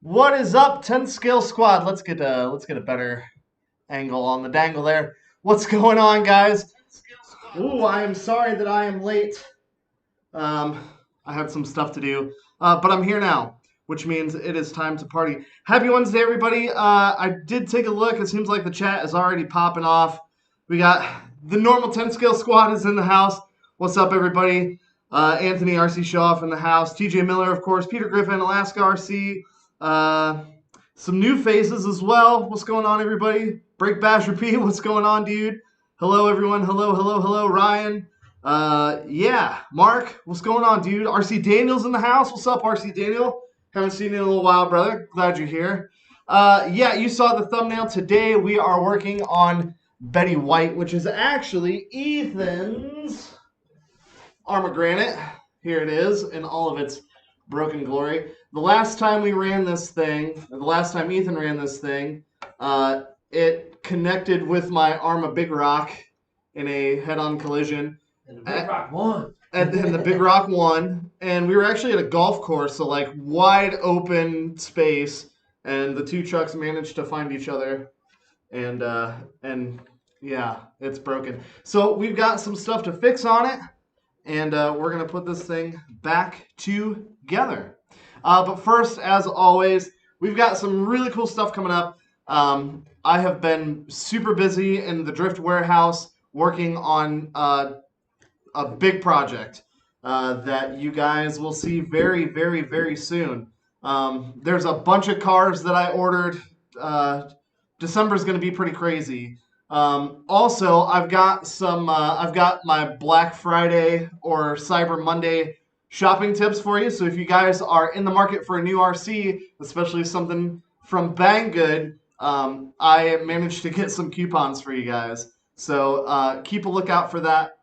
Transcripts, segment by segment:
What is up, 10 scale squad? Let's get a better angle on the dangle there. What's going on, guys? Ooh, I am sorry that I am late. I had some stuff to do, but I'm here now, which means it is time to party. Happy Wednesday, everybody. I did take a look. It seems like the chat is already popping off. We got the normal 10 scale squad is in the house. What's up, everybody? Anthony RC Showoff in the house. TJ Miller, of course. Peter Griffin, Alaska RC. Some new faces as well. What's going on, everybody? Break Bash Repeat. What's going on, dude? Hello, everyone. Hello, Ryan. Yeah, Mark. What's going on, dude? RC Daniel's in the house. What's up, RC Daniel? Haven't seen you in a little while, brother. Glad you're here. Yeah, you saw the thumbnail. Today we are working on Betty White, which is actually Ethan's Arrma Granite. Here it is in all of its broken glory. The last time we ran this thing, the last time Ethan ran this thing, it connected with my Arrma Big Rock in a head-on collision. And the Big Rock won. And the Big Rock won. And we were actually at a golf course, so like wide open space, and the two trucks managed to find each other. And yeah, it's broken. So we've got some stuff to fix on it, and we're going to put this thing back together. But first, as always, we've got some really cool stuff coming up. I have been super busy in the Drift Warehouse working on a big project that you guys will see very, very, very soon. There's a bunch of cars that I ordered. December is going to be pretty crazy. Also, I've got my Black Friday or Cyber Monday shopping tips for you. So if you guys are in the market for a new RC, especially something from Banggood, I managed to get some coupons for you guys. So keep a lookout for that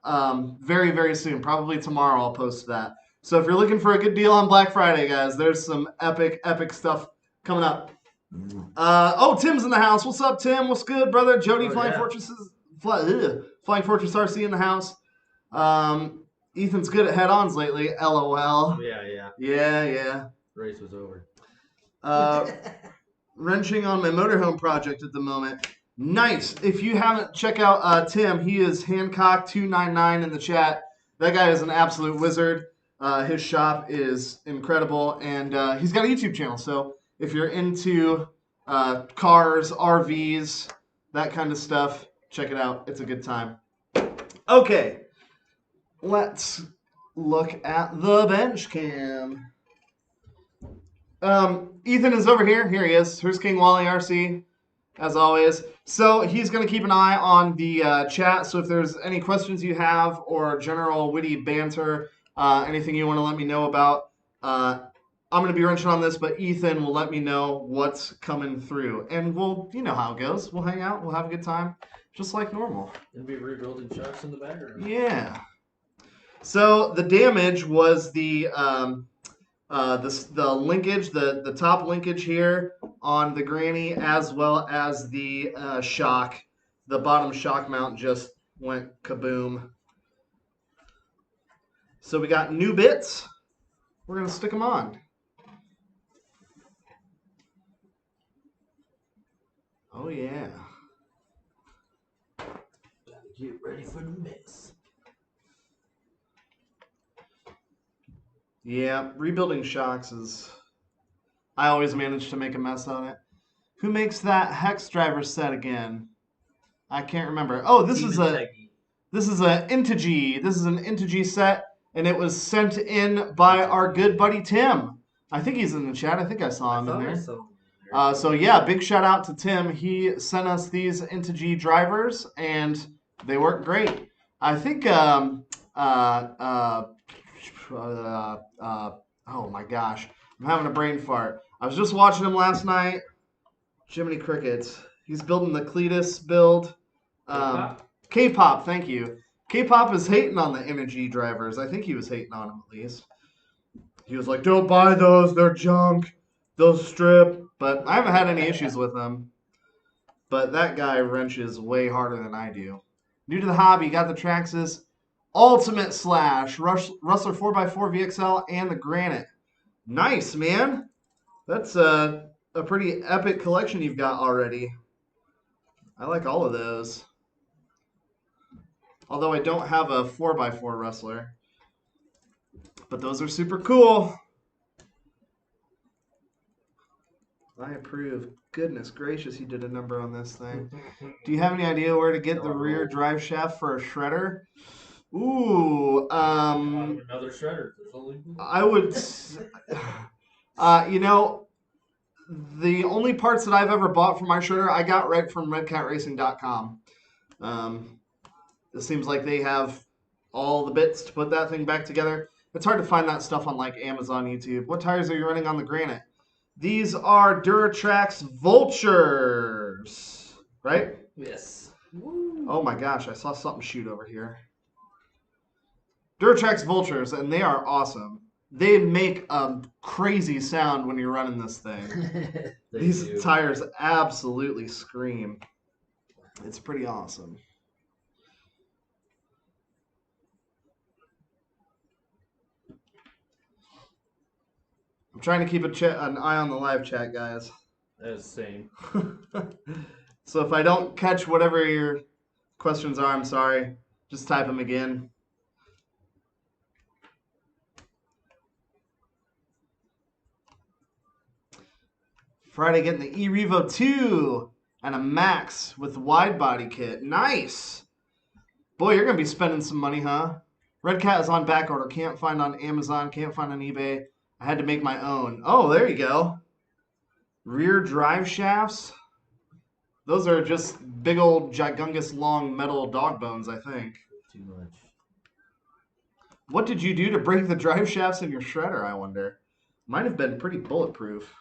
very, very soon. Probably tomorrow I'll post that. So if you're looking for a good deal on Black Friday, guys, there's some epic stuff coming up. Oh, Tim's in the house. What's up, Tim? What's good, brother? Jody, Flying Fortress Fortress RC in the house. Ethan's good at head-ons lately. LOL. Yeah. Race was over. Wrenching on my motorhome project at the moment. Nice. If you haven't, check out Tim. He is Hancock299 in the chat. That guy is an absolute wizard. His shop is incredible, and he's got a YouTube channel. So if you're into cars, RVs, that kind of stuff, check it out. It's a good time. Okay. Let's look at the bench cam. Ethan is over here. Here he is. Here's King Wally RC, as always. So he's going to keep an eye on the chat. So if there's any questions you have or general witty banter, anything you want to let me know about, I'm going to be wrenching on this, but Ethan will let me know what's coming through. And you know how it goes. We'll hang out. We'll have a good time, just like normal. And be rebuilding trucks in the background. Yeah. So the damage was the linkage, the top linkage here on the granny, as well as the shock. The bottom shock mount just went kaboom. So we got new bits. We're gonna stick them on. Oh yeah. Gotta get ready for the mix. Yeah, rebuilding shocks is... I always manage to make a mess on it. Who makes that hex driver set again? I can't remember. Oh, this is an Integy. This is an Integy set, and it was sent in by our good buddy Tim. I think he's in the chat. I think I saw him in there. So yeah, big shout out to Tim. He sent us these Integy drivers, and they work great. I think oh my gosh, I'm having a brain fart. I was just watching him last night. Jiminy Crickets. He's building the Cletus build. K-pop, thank you. K-pop is hating on the Energy drivers. I think he was hating on them at least. He was like, don't buy those. They're junk. They'll strip. But I haven't had any issues with them. But that guy wrenches way harder than I do. New to the hobby, got the Traxxas Ultimate Slash, Rustler 4x4 VXL, and the Granite. Nice, man. That's a pretty epic collection you've got already. I like all of those. Although I don't have a 4x4 wrestler. But those are super cool. I approve. Goodness gracious, you did a number on this thing. Do you have any idea where to get the rear drive shaft for a shredder? Ooh, Another shredder. I would, you know, the only parts that I've ever bought for my shredder, I got right from redcatracing.com. It seems like they have all the bits to put that thing back together. It's hard to find that stuff on like Amazon, YouTube. What tires are you running on the Granite? These are Duratrax Vultures, right? Yes. Oh my gosh, I saw something shoot over here. Duratrax Vultures, and they are awesome. They make a crazy sound when you're running this thing. These tires absolutely scream. It's pretty awesome. I'm trying to keep an eye on the live chat, guys. That's the same. So if I don't catch whatever your questions are, I'm sorry. Just type them again. Friday getting the E-Revo 2 and a Max with wide body kit. Nice. Boy, you're going to be spending some money, huh? Red Cat is on back order. Can't find on Amazon. Can't find on eBay. I had to make my own. Oh, there you go. Rear drive shafts. Those are just big old gigangus long metal dog bones, I think. Too much. What did you do to break the drive shafts in your shredder, I wonder? Might have been pretty bulletproof.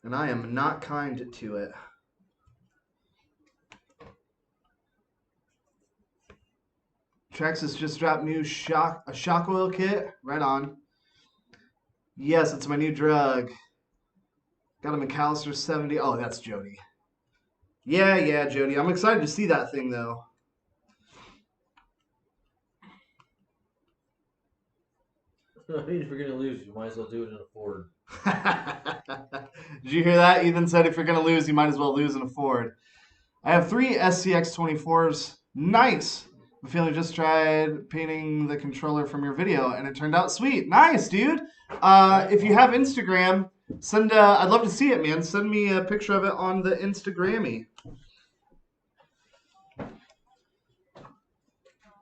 And I am not kind to it. Traxxas just dropped a shock oil kit. Right on. Yes, it's my new drug. Got a McAllister 70. Oh, that's Jody. Yeah, Jody. I'm excited to see that thing, though. I mean, if you're going to lose, you might as well do it in a Ford. Did you hear that? Ethan said if you're going to lose, you might as well lose in a Ford. I have 3 SCX 24s. Nice. I'm feeling just tried painting the controller from your video, and it turned out sweet. Nice, dude. If you have Instagram, send. I'd love to see it, man. Send me a picture of it on the Instagrammy.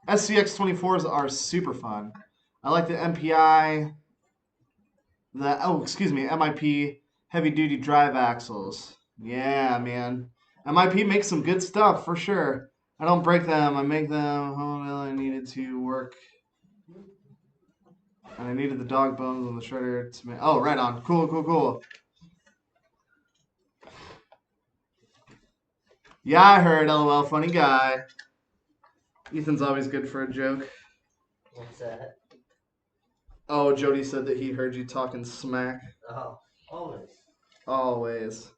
SCX 24s are super fun. I like the MPI. MIP heavy duty drive axles. Yeah, man. MIP makes some good stuff for sure. I don't break them. I make them. Oh, well, I needed to work. And I needed the dog bones on the shredder to make. Oh, right on. Cool. Yeah, I heard. LOL. Funny guy. Ethan's always good for a joke. What's that? Oh, Jody said that he heard you talking smack. Oh, always. Always.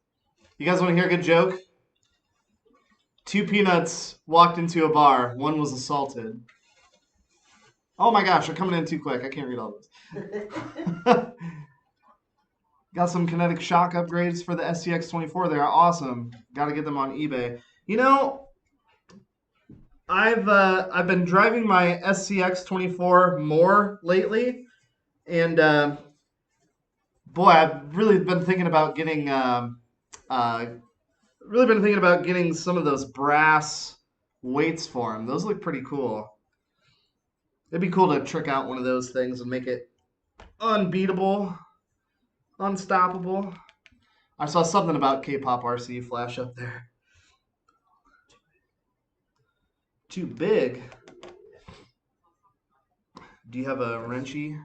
You guys want to hear a good joke? 2 peanuts walked into a bar. One was assaulted. Oh my gosh, they're coming in too quick. I can't read all this. Got some kinetic shock upgrades for the SCX24. They are awesome. Got to get them on eBay. You know, I've been driving my SCX24 more lately, and boy, I've really been thinking about getting some of those brass weights for them. Those look pretty cool. It'd be cool to trick out one of those things and make it unbeatable, unstoppable. I saw something about K-Pop RC flash up there. Too big. Do you have a wrenchy?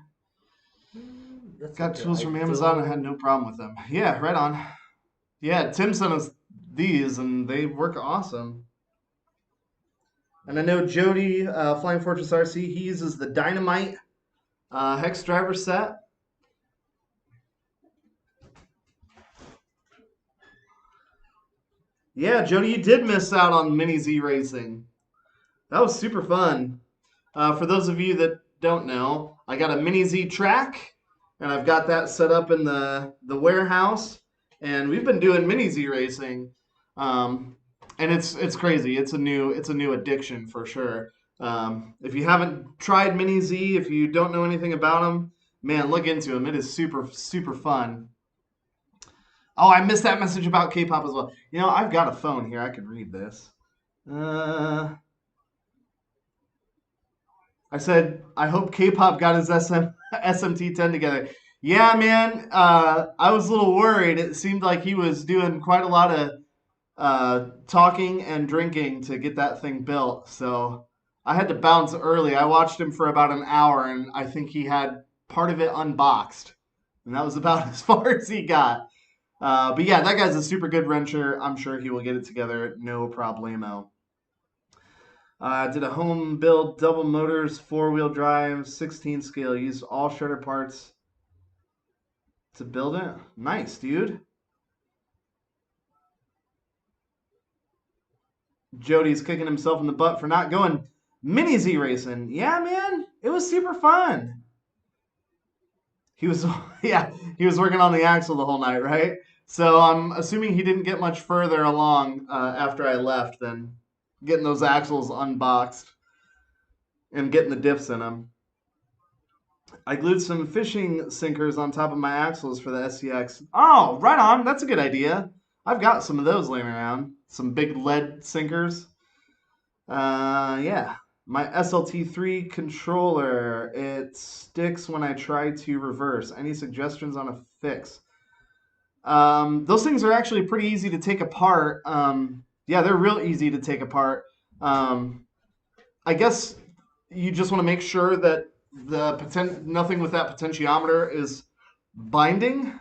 Got tools from Amazon. I had no problem with them. Yeah, right on. Yeah, Tim sent us these, and they work awesome. And I know Jody, Flying Fortress RC, he uses the Dynamite hex driver set. Yeah, Jody, you did miss out on Mini Z Racing. That was super fun. For those of you that don't know, I got a Mini Z track, and I've got that set up in the warehouse. And we've been doing mini Z racing, and it's crazy. It's a new addiction for sure. If you haven't tried mini Z, if you don't know anything about them, man, look into them. It is super fun. Oh, I missed that message about K-pop as well. I've got a phone here. I can read this. I said, I hope K-pop got his SMT10 together. Yeah, man. I was a little worried. It seemed like he was doing quite a lot of talking and drinking to get that thing built. So I had to bounce early. I watched him for about an hour, and I think he had part of it unboxed. And that was about as far as he got. But yeah, that guy's a super good wrencher. I'm sure he will get it together. No problemo. Did a home build, double motors, 4-wheel drive, 16 scale. Used all shredder parts to build it. Nice, dude. Jody's kicking himself in the butt for not going mini Z racing. Yeah, man, it was super fun. He was working on the axle the whole night, right? So I'm assuming he didn't get much further along after I left than getting those axles unboxed and getting the diffs in them. I glued some fishing sinkers on top of my axles for the SCX. Oh, right on. That's a good idea. I've got some of those laying around. Some big lead sinkers. Yeah. My SLT3 controller. It sticks when I try to reverse. Any suggestions on a fix? Those things are actually pretty easy to take apart. Yeah, they're real easy to take apart. I guess you just want to make sure that nothing with that potentiometer is binding.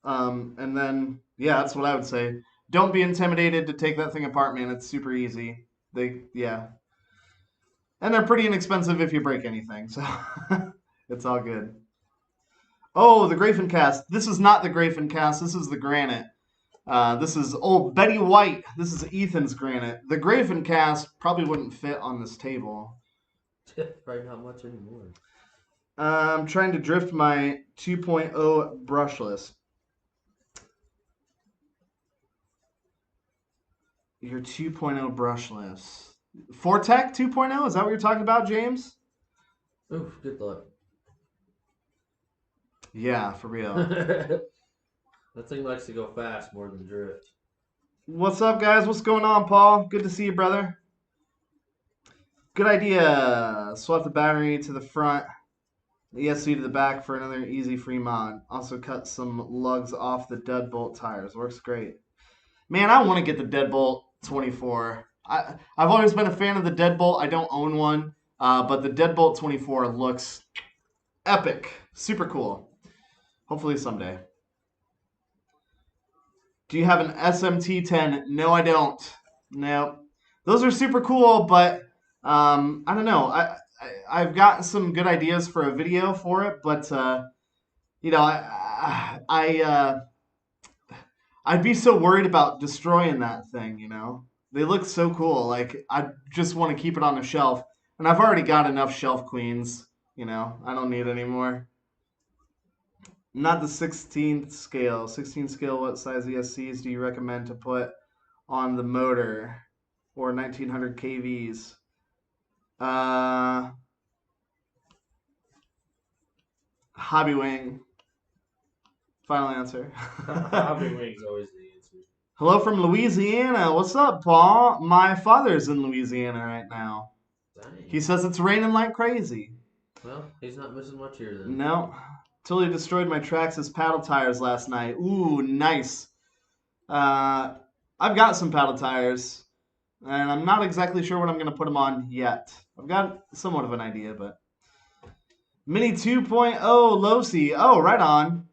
And then, yeah, that's what I would say. Don't be intimidated to take that thing apart, man. It's super easy. Yeah. And they're pretty inexpensive if you break anything, so it's all good. Oh, the Grafen cast. This is not the Grafen cast. This is the Granite. This is old Betty White. This is Ethan's Granite. The Grafen cast probably wouldn't fit on this table. Probably not much anymore. I'm trying to drift my 2.0 brushless. Your 2.0 brushless. Fortec 2.0? Is that what you're talking about, James? Oof, good luck. Yeah, for real. That thing likes to go fast more than drift. What's up, guys? What's going on, Paul? Good to see you, brother. Good idea. Swap the battery to the front, the ESC to the back for another easy free mod. Also cut some lugs off the deadbolt tires. Works great. Man, I want to get the deadbolt 24. I've always been a fan of the deadbolt. I don't own one, but the deadbolt 24 looks epic. Super cool. Hopefully someday. Do you have an SMT10? No, I don't. No. Those are super cool, but I don't know. I've got some good ideas for a video for it, but I'd be so worried about destroying that thing, They look so cool. Like, I just want to keep it on the shelf. And I've already got enough shelf queens, I don't need any more. Not the 16th scale. 16th scale, what size ESCs do you recommend to put on the motor? Or 1900 kVs? Hobby Wing. Final answer. Hobby Wing's always the answer. Hello from Louisiana. What's up, Paul? My father's in Louisiana right now. Dang. He says it's raining like crazy. Well, he's not missing much here then. No. Totally destroyed my Traxxas paddle tires last night. Ooh, nice. I've got some paddle tires, and I'm not exactly sure what I'm going to put them on yet. I've got somewhat of an idea, but... Mini 2.0 Losi. Oh, right on.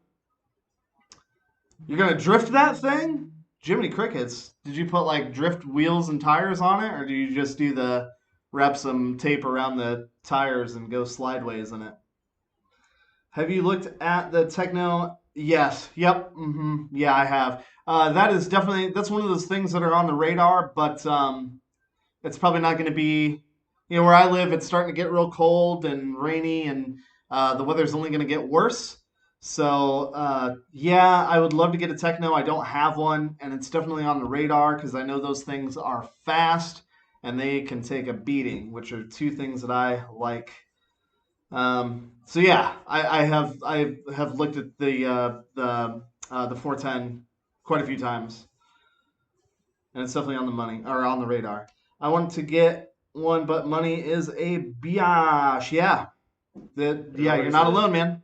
You're going to drift that thing? Jiminy Crickets. Did you put, like, drift wheels and tires on it, or do you just do the... wrap some tape around the tires and go slideways in it? Have you looked at the Techno? Yes. Yep. Yeah, I have. That is definitely, that's one of those things that are on the radar, but it's probably not going to be, where I live, it's starting to get real cold and rainy, and the weather's only going to get worse. So yeah, I would love to get a Techno. I don't have one, and it's definitely on the radar because I know those things are fast and they can take a beating, which are two things that I like. So yeah, I have looked at the 410 quite a few times, and it's definitely on the money or on the radar. I want to get one, but money is a biatch. Yeah, yeah, you're Everybody not says, alone, man.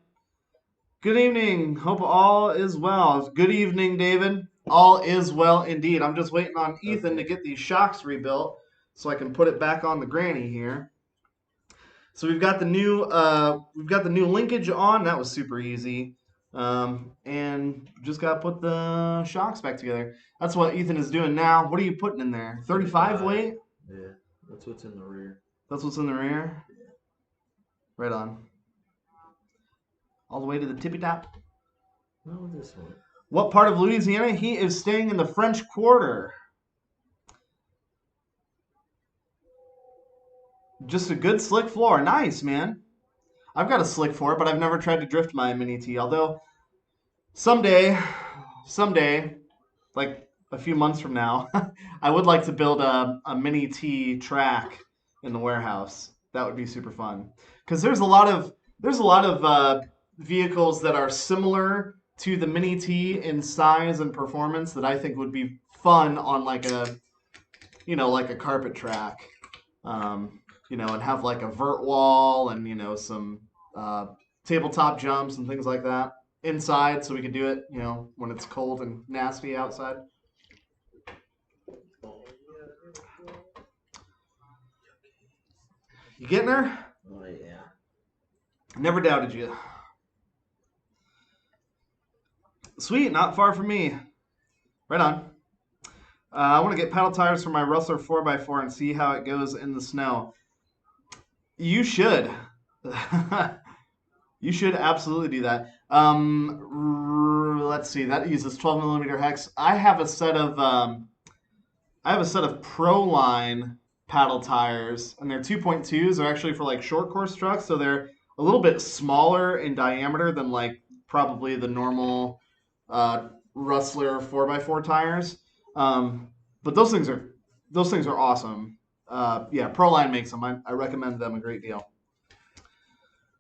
Good evening. Hope all is well. Good evening, David. All is well indeed. I'm just waiting on Ethan to okay. get these shocks rebuilt so I can put it back on the granny here. So we've got the new linkage on. That was super easy. And just got to put the shocks back together. That's what Ethan is doing now. What are you putting in there? 35 weight? Yeah, that's what's in the rear. That's what's in the rear? Right on. All the way to the tippy top. No, this one. What part of Louisiana? He is staying in the French Quarter. Just a good slick floor. Nice, man. I've got a slick floor, but I've never tried to drift my mini T. Although someday, like a few months from now, I would like to build a mini T track in the warehouse. That would be super fun. Because there's a lot of vehicles that are similar to the mini T in size and performance that I think would be fun on like a carpet track. And have like a vert wall and some uh, tabletop jumps and things like that inside, so we could do it, when it's cold and nasty outside. You getting her? Oh yeah. Never doubted you. Sweet, not far from me. Right on. I want to get paddle tires for my Rustler 4x4 and see how it goes in the snow. You should. You should absolutely do that. Let's see. That uses 12 millimeter hex. I have a set of Proline paddle tires, and they're 2.2s. They're actually for like short course trucks, so they're a little bit smaller in diameter than like probably the normal Rustler 4x4 tires. But those things are awesome. Yeah, Proline makes them. I recommend them a great deal.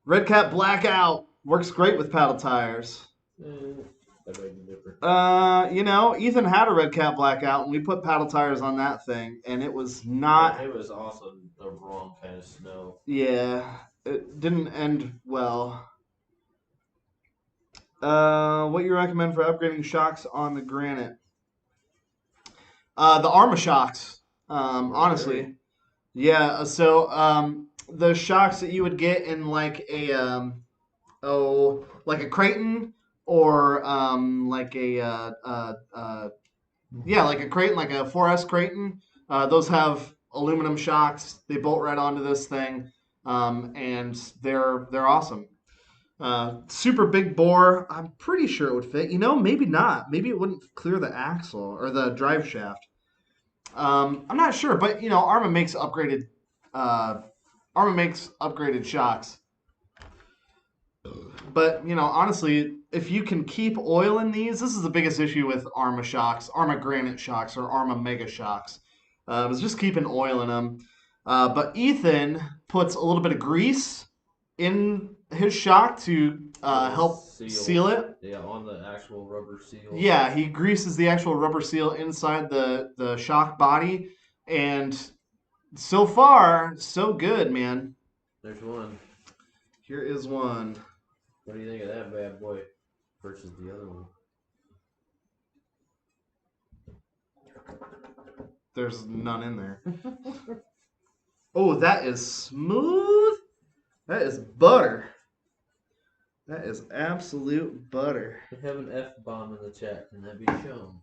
Red Cat Blackout works great with paddle tires. That might be different. Ethan had a Red Cat Blackout, and we put paddle tires on that thing, and it was not. It was also the wrong kind of snow. Yeah, it didn't end well. What you recommend for upgrading shocks on the Granite? The Arrma shocks. Honestly, yeah. So the shocks that you would get in like like a Creighton or like a Creighton, like a 4S Creighton. Those have aluminum shocks. They bolt right onto this thing, and they're awesome. Super big bore. I'm pretty sure it would fit. Maybe not. Maybe it wouldn't clear the axle or the drive shaft. I'm not sure, but Arrma makes upgraded shocks. But honestly, if you can keep oil in these, this is the biggest issue with Arrma shocks, Arrma Granite shocks, or Arrma Mega shocks. Is just keeping oil in them. But Ethan puts a little bit of grease in his shock to help seal it. Yeah, on the actual rubber seal. Yeah, he greases the actual rubber seal inside the shock body, and so far, so good, man. There's one. Here is one. What do you think of that bad boy versus the other one? There's none in there. Oh, that is smooth. That is butter. That is absolute butter. We have an F-bomb in the chat. Can that be shown?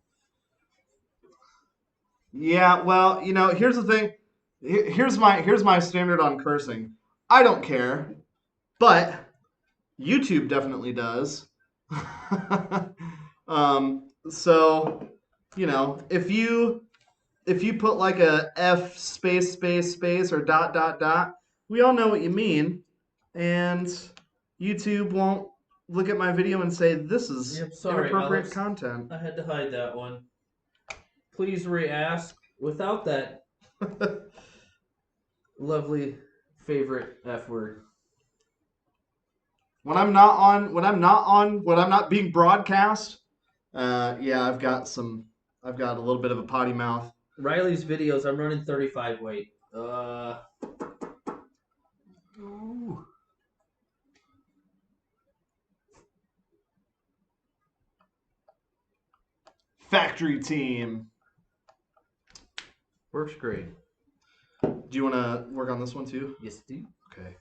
Yeah, well, here's the thing. Here's my standard on cursing. I don't care, but YouTube definitely does. So, if you put like a F space space space or dot dot dot, we all know what you mean, and YouTube look at my video and say this is Yep, sorry, inappropriate Alex. content. I had to hide that one. Please re-ask without that lovely favorite F word. When I'm not being broadcast, yeah, I've got a little bit of a potty mouth. Riley's videos, I'm running 35 weight. Ooh. Factory team. Works great. Do you want to work on this one too? Yes, dude. Okay.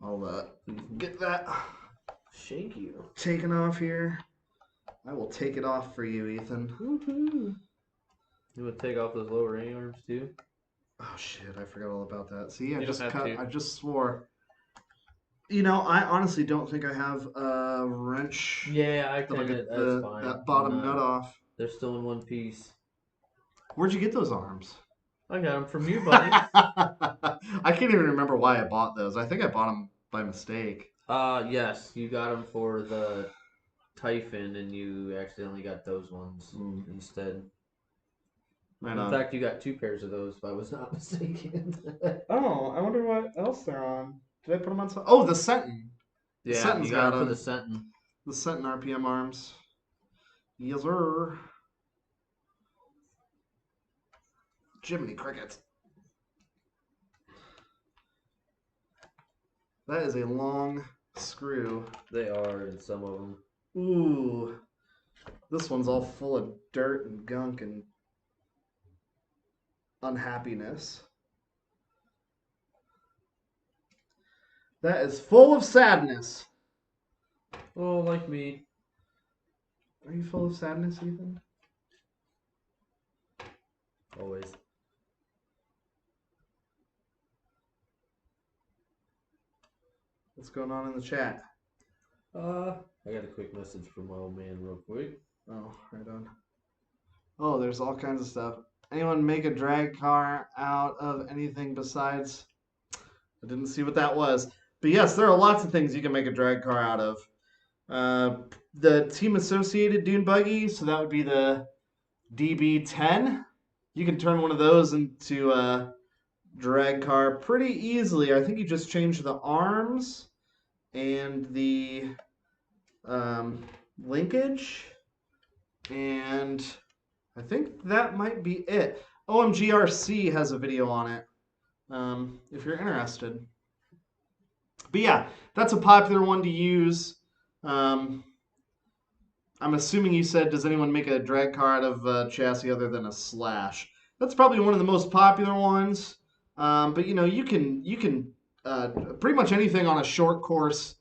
I'll get that Thank you. taken off here. I will take it off for you, Ethan. Woohoo. You want to take off those lower A arms too? Oh shit, I forgot all about that. See, You don't have to. I just swore. You know, I honestly don't think I have a wrench Yeah, I that'll kind get of. That's fine. that bottom nut off. They're still in one piece. Where'd you get those arms? I got them from you, buddy. I can't even remember why I bought those. I think I bought them by mistake. Yes, you got them for the Typhon, and you accidentally got those ones instead. Right In on. fact, you got 2 pairs of those, if I was not mistaken. Oh, I wonder what else they're on. Did I put them on something? Oh, the Sentin. Yeah, Sentin's you got got them for 'em. the Sentin. The Sentin RPM arms. Yes, sir. Jiminy Cricket. That is a long screw. They are in some of them. Ooh. This one's all full of dirt and gunk and unhappiness. That is full of sadness. Oh, like me. Are you full of sadness, Ethan? Always. What's going on in the chat? I got a quick message from my old man real quick. Oh, right on. Oh, there's all kinds of stuff. Anyone make a drag car out of anything besides... I didn't see what that was. But yes, there are lots of things you can make a drag car out of. The team associated dune buggy, so that would be the DB10. You can turn one of those into a drag car pretty easily. I think you just change the arms and the linkage, and I think that might be it. OMGRC has a video on it, if you're interested. But yeah, that's a popular one to use. I'm assuming you said, does anyone make a drag car out of a chassis other than a slash? That's probably one of the most popular ones. But you know, you can pretty much anything on a short course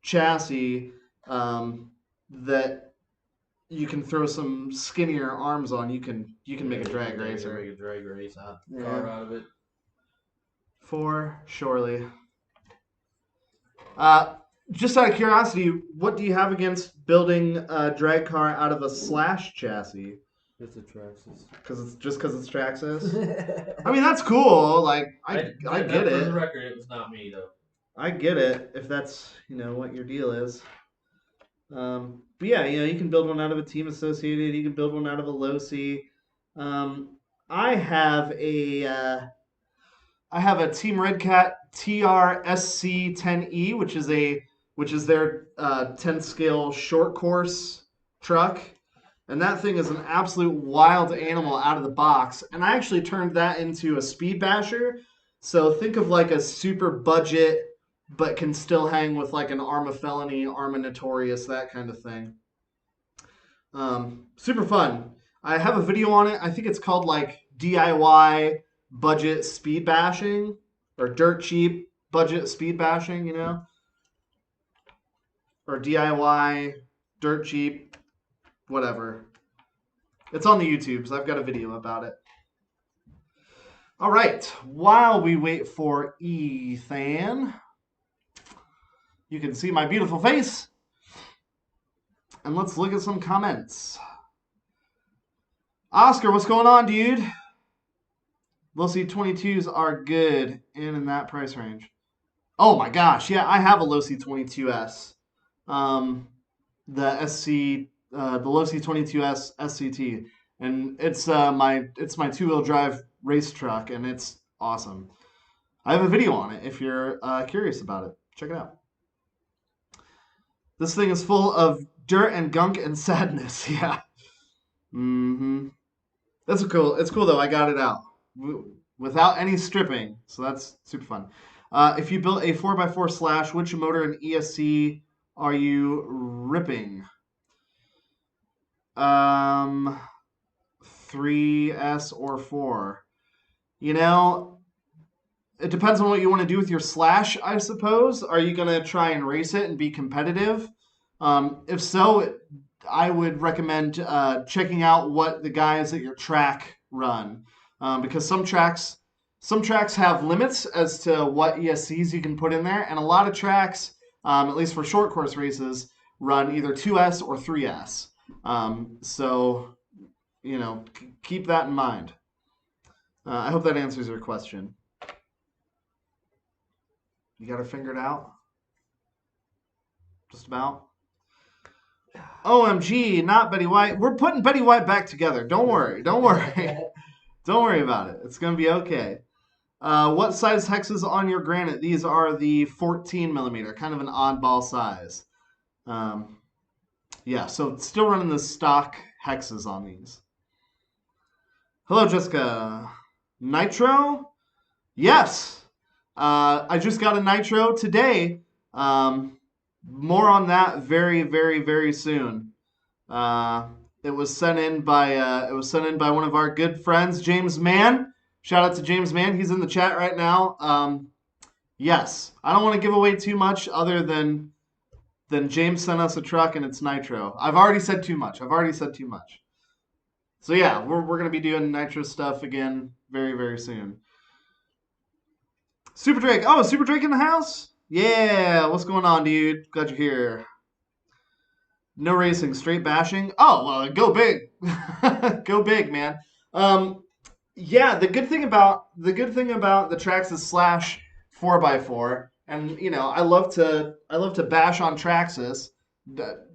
chassis that you can throw some skinnier arms on. You can make a drag racer. Make a drag race car out of it. For surely. Just out of curiosity, what do you have against building a drag car out of a slash chassis? It's a Traxxas. Because it's Traxxas? I mean, that's cool. Like, I get For it. the record, it was not me, though. I get it if that's, what your deal is. But yeah, you can build one out of a team associated. You can build one out of a low-C. I have a Team Redcat TRSC10E, which is their 10 scale short course truck. And that thing is an absolute wild animal out of the box. And I actually turned that into a speed basher. So think of like a super budget, but can still hang with like an Arrma Felony, Arrma Notorious, that kind of thing. Super fun. I have a video on it. I think it's called like DIY budget speed bashing or dirt cheap budget speed bashing, or DIY dirt cheap, whatever. It's on the YouTube, so I've got a video about it. All right, while we wait for Ethan, you can see my beautiful face. And let's look at some comments. Oscar, what's going on, dude? Low C22s are good and in that price range. Oh my gosh, yeah, I have a low C22S. the the Losi 22S SCT, and it's my 2-wheel drive race truck, and it's awesome. I have a video on it if you're curious about it. Check it out. This thing is full of dirt and gunk and sadness. Yeah. Mm-hmm. That's cool. It's cool though. I got it out without any stripping, so that's super fun. If you built a 4x4 slash, which motor and ESC are you ripping? 3S or 4. You know, it depends on what you want to do with your slash, I suppose. Are you going to try and race it and be competitive? If so, I would recommend checking out what the guys at your track run, because some tracks have limits as to what ESCs you can put in there, and a lot of tracks, at least for short course races, run either 2S or 3S. So, keep that in mind. I hope that answers your question. You got her figured out? Just about? OMG, not Betty White. We're putting Betty White back together. Don't worry. Don't worry. Don't worry about it. It's going to be okay. What size hexes on your granite? These are the 14 millimeter, kind of an oddball size. Yeah, so still running the stock hexes on these. Hello, Jessica. Nitro? Yes. I just got a nitro today. More on that very, very, very soon. It was sent in by one of our good friends, James Mann. Shout out to James Mann. He's in the chat right now. Yes, I don't want to give away too much other than James sent us a truck and it's nitro. I've already said too much. So yeah, we're gonna be doing nitro stuff again very, very soon. Super Drake. Oh, Super Drake in the house? Yeah, what's going on, dude? Glad you're here. No racing, straight bashing. Oh, well, go big. Go big, man. Yeah, the good thing about the Traxxas slash 4x4, and I love to bash on Traxxas.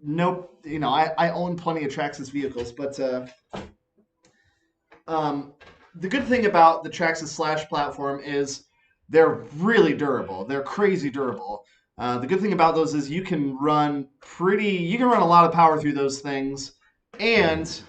No, I own plenty of Traxxas vehicles, but the good thing about the Traxxas slash platform is they're really durable. They're crazy durable. The good thing about those is you can run a lot of power through those things, and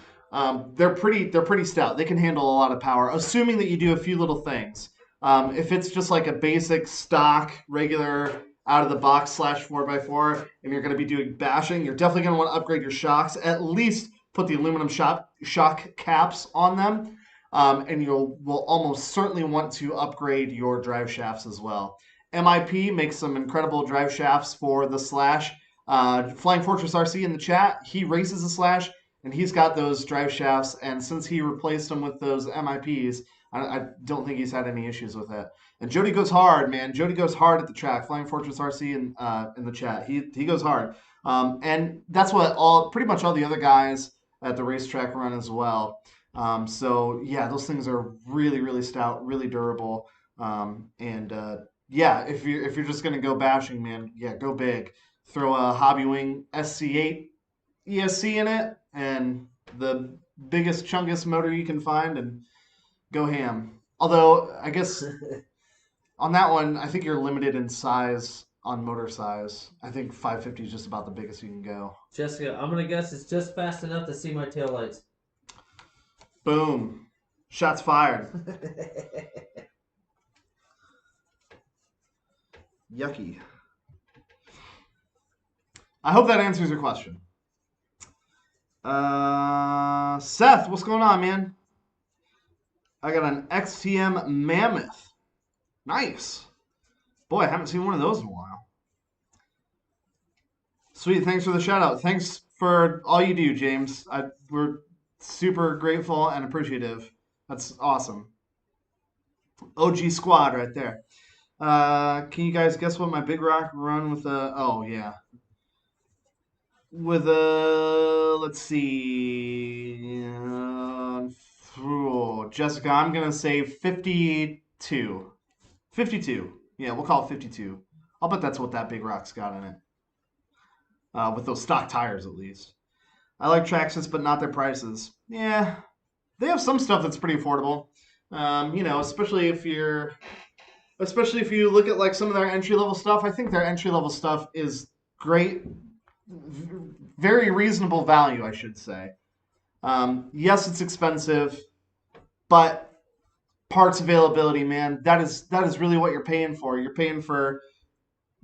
they're pretty stout. They can handle a lot of power, assuming that you do a few little things. If it's just like a basic stock, regular out of the box slash 4x4, and you're going to be doing bashing, you're definitely going to want to upgrade your shocks. At least put the aluminum shock caps on them. And will almost certainly want to upgrade your drive shafts as well. MIP makes some incredible drive shafts for the Slash. Flying Fortress RC in the chat, he races the Slash, and he's got those drive shafts, and since he replaced them with those MIPs, I don't think he's had any issues with it. And Jody goes hard, man. Jody goes hard at the track. Flying Fortress RC in the chat, he goes hard. And that's what pretty much all the other guys at the racetrack run as well. So yeah, those things are really, really stout, really durable. Yeah, if you're just gonna go bashing, man, yeah, go big. Throw a Hobbywing SC8 ESC in it and the biggest, chunkiest motor you can find, and go ham. Although I guess on that one, I think you're limited in size on motor size. I think 550 is just about the biggest you can go. Jessica, I'm gonna guess it's just fast enough to see my taillights. Boom. Shots fired. Yucky. I hope that answers your question. Seth, what's going on, man? I got an XTM Mammoth. Nice. Boy, I haven't seen one of those in a while. Sweet, thanks for the shout out. Thanks for all you do, James. We're super grateful and appreciative. That's awesome. OG squad right there. Can you guys guess what my big rock run with a... Oh, yeah. With a... Let's see... Jessica, I'm going to say 52. 52. Yeah, we'll call it 52. I'll bet that's what that big rock's got in it. with those stock tires at least. I like Traxxas, but not their prices. Yeah, they have some stuff that's pretty affordable. Especially if you look at like some of their entry level stuff. I think their entry level stuff is great, very reasonable value, I should say. Yes, it's expensive, but parts availability, man, that is really what you're paying for. You're paying for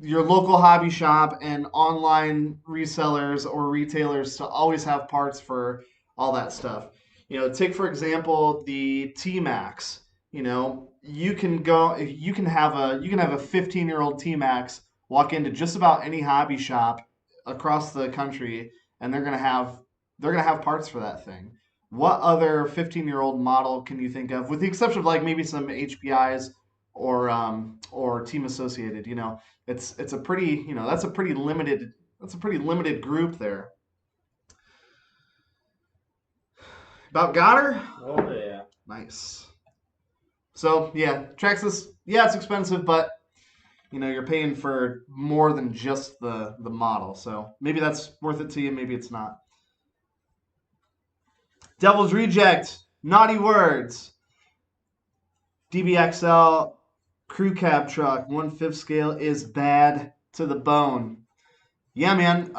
your local hobby shop and online resellers or retailers to always have parts for all that stuff. Take for example the T Max. You can have a 15-year-old T Max walk into just about any hobby shop across the country, and they're gonna have parts for that thing. What other 15-year-old model can you think of, with the exception of like maybe some HPIs or Team Associated? It's a pretty that's a pretty limited group there. About got her? Oh yeah. Nice. So yeah, Traxxas, yeah, it's expensive, but you're paying for more than just the model. So maybe that's worth it to you, maybe it's not. Devil's Reject, naughty words. DBXL crew cab truck, 1/5 scale is bad to the bone. Yeah, man.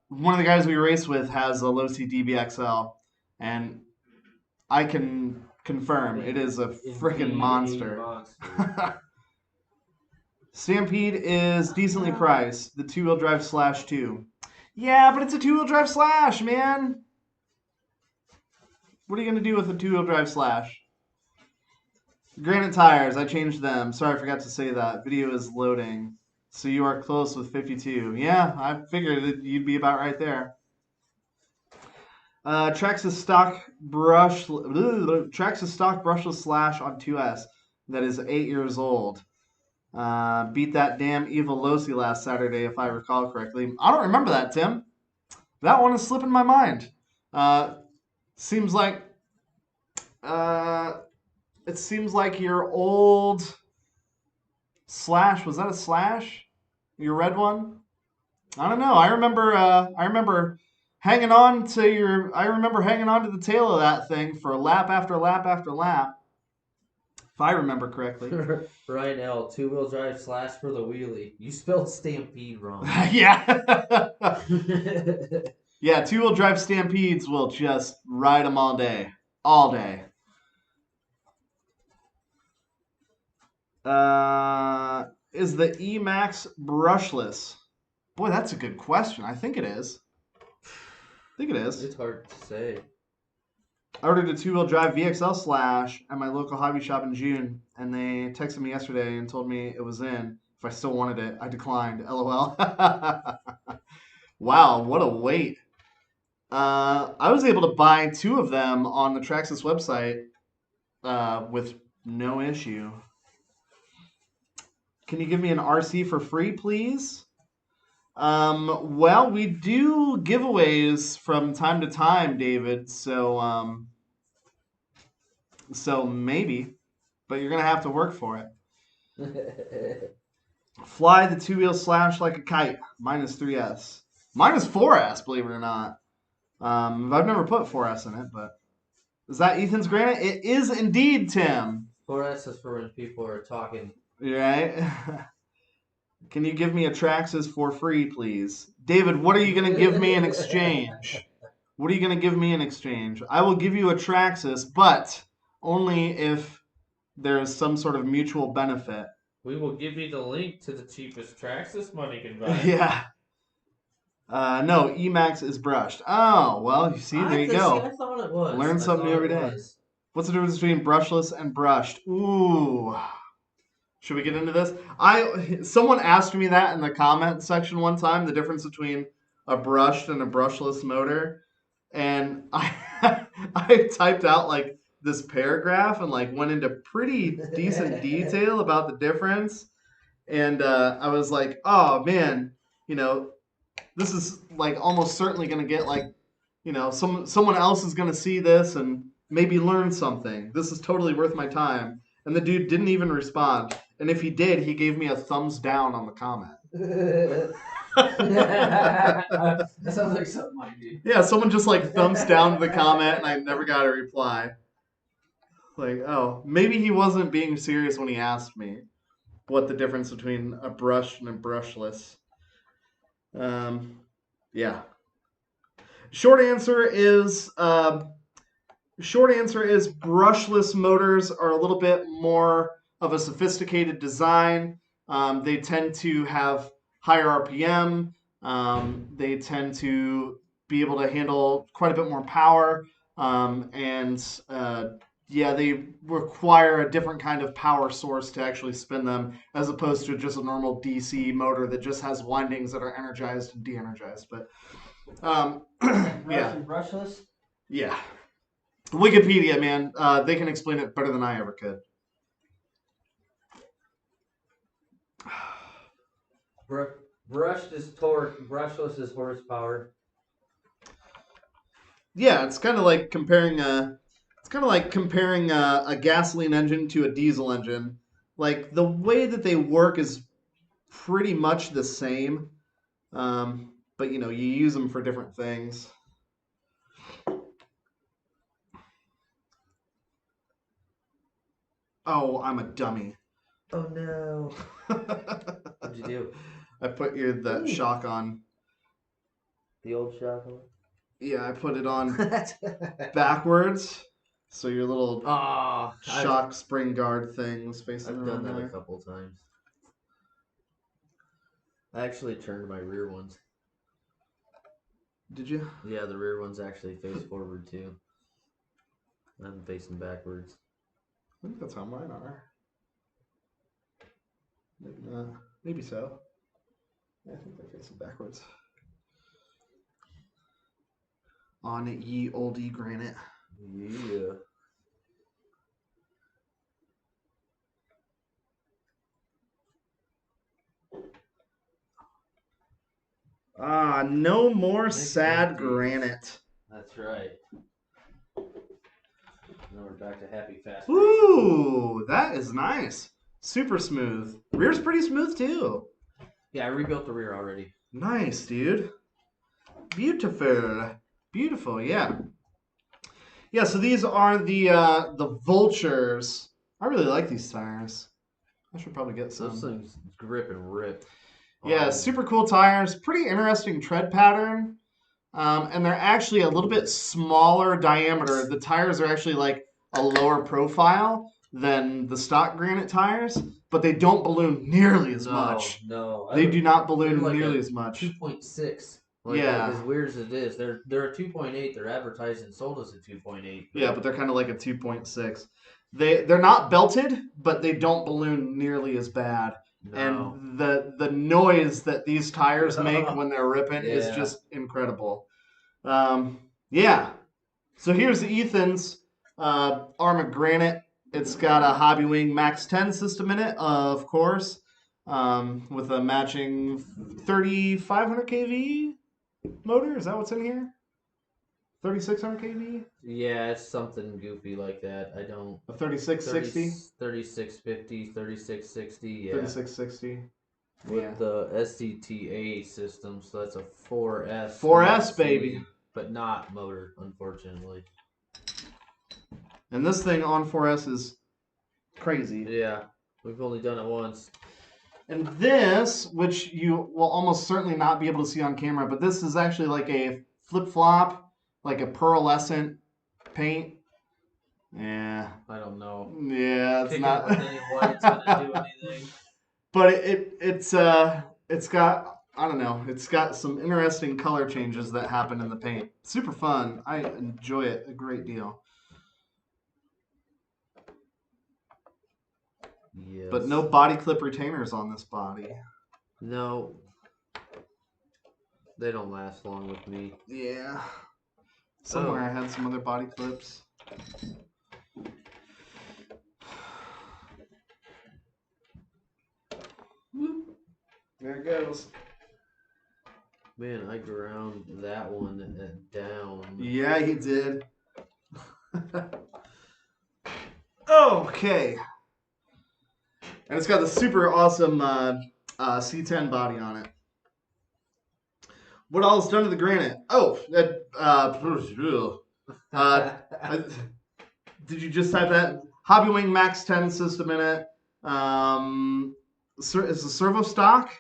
One of the guys we race with has a low C DBXL, and I can confirm it is a freaking monster. Stampede is decently priced. The 2-wheel drive Slash 2. Yeah, but it's a 2-wheel drive Slash, man. What are you going to do with a 2-wheel drive Slash? Granite tires, I changed them. Sorry, I forgot to say that. Video is loading. So you are close with 52. Yeah, I figured that you'd be about right there. Traxxas stock brushless Slash on 2S that is 8 years old. Beat that damn Evil Losi last Saturday, if I recall correctly. I don't remember that, Tim. That one is slipping my mind. Seems like it seems like your old Slash, was that a Slash? Your red one? I don't know. I remember hanging on to the tail of that thing for lap after lap after lap. If I remember correctly. Ryan L, 2-wheel drive Slash for the wheelie. You spelled Stampede wrong. Yeah. Yeah, 2-wheel drive Stampedes will just ride them all day. All day. Is the E-Max brushless? Boy, that's a good question. I think it is. It's hard to say. I ordered a 2-wheel drive VXL Slash at my local hobby shop in June, and they texted me yesterday and told me it was in. If I still wanted it, I declined. LOL. Wow, what a wait. I was able to buy 2 of them on the Traxxas website with no issue. Can you give me an RC for free, please? Well, we do giveaways from time to time, David. So maybe, but you're gonna have to work for it. Fly the 2-wheel Slash like a kite. Minus 3S. Minus 4S, believe it or not. I've never put 4S in it, but is that Ethan's Granite? It is indeed, Tim. 4S is for when people are talking. Right? Can you give me a Traxxas for free, please? David, what are you going to give me in exchange? What are you going to give me in exchange? I will give you a Traxxas, but only if there's some sort of mutual benefit. We will give you the link to the cheapest Traxxas money can buy. Yeah. No, E-Max is brushed. Oh, well, you see, there you go. I thought it was. Learn something new every day. What's the difference between brushless and brushed? Ooh. Should we get into this? Someone asked me that in the comment section one time, the difference between a brushed and a brushless motor. And I typed out like this paragraph and like went into pretty decent detail about the difference. And I was like, oh man, this is like almost certainly going to get like, someone else is going to see this and maybe learn something. This is totally worth my time. And the dude didn't even respond. And if he did, he gave me a thumbs down on the comment. That sounds like something I do. Yeah, someone just like thumbs down the comment and I never got a reply. Like, oh, maybe he wasn't being serious when he asked me what the difference between a brush and a brushless. Yeah. Short answer is brushless motors are a little bit more of a sophisticated design. They tend to have higher RPM. They tend to be able to handle quite a bit more power. Yeah, they require a different kind of power source to actually spin them, as opposed to just a normal DC motor that just has windings that are energized and de-energized. But Brush yeah, and brushless. yeah. Wikipedia, man, they can explain it better than I ever could. Brushed is torque, brushless is horsepower. Yeah, it's kind of like comparing a gasoline engine to a diesel engine. Like the way that they work is pretty much the same, but you use them for different things. Oh, I'm a dummy. Oh no. What'd you do? I put that shock on. The old shock on? Yeah, I put it on backwards. So your little shock spring guard things facing I've the done wrong that way. a couple times. I actually turned my rear ones. Did you? Yeah, the rear ones actually face forward too. I'm facing backwards. I think that's how mine are. Maybe not. Maybe so. I think they're facing backwards. On ye oldie granite. Yeah. No more Nice sad empties. granite. That's right. Now we're back to happy fast. Ooh, that is nice. Super smooth. Rear's pretty smooth too. Yeah, I rebuilt the rear already. Nice, dude. Beautiful. Beautiful, yeah. Yeah, so these are the Vultures. I really like these tires. I should probably get some. Those things grip and rip. Yeah, super cool tires. Pretty interesting tread pattern. And they're actually a little bit smaller diameter. The tires are actually like a lower profile than the stock Granite tires, but they don't balloon nearly as much. No, They do not balloon like nearly as much. 2.6. Yeah. Like as weird as it is, they're a 2.8. They're advertised and sold as a 2.8. Yeah, but they're kind of like a 2.6. They're not belted, but they don't balloon nearly as bad. No. And the noise that these tires make when they're ripping is Yeah. just incredible. Yeah. So here's Ethan's Arrma Granite. It's got a Hobbywing Max 10 system in it, of course, with a matching 3,500 kV motor. Is that what's in here? 3,600 kV? Yeah, it's something goofy like that. I don't. A 3660? 3650, 3660. Yeah. 3660. With Yeah. the SCTA system, so that's a 4S. 4S, EC, baby. But not motor, unfortunately. And this thing on 4S is crazy. Yeah, we've only done it once. And this, which you will almost certainly not be able to see on camera, but this is actually like a flip-flop, like a pearlescent paint. Yeah. I don't know. Yeah, it's Kicking not. with any white's gonna do anything. But it's got, I don't know, it's got some interesting color changes that happen in the paint. Super fun. I enjoy it a great deal. Yes. But no body clip retainers on this body. No. They don't last long with me. Yeah. Somewhere I had some other body clips. Whoop. There it goes. Man, I ground that one down. Yeah, he did. Okay. And it's got the super awesome C10 body on it. What all is done to the Granite? Oh, that. Did you just type that? Hobby Wing Max 10 system in it. Is the servo stock?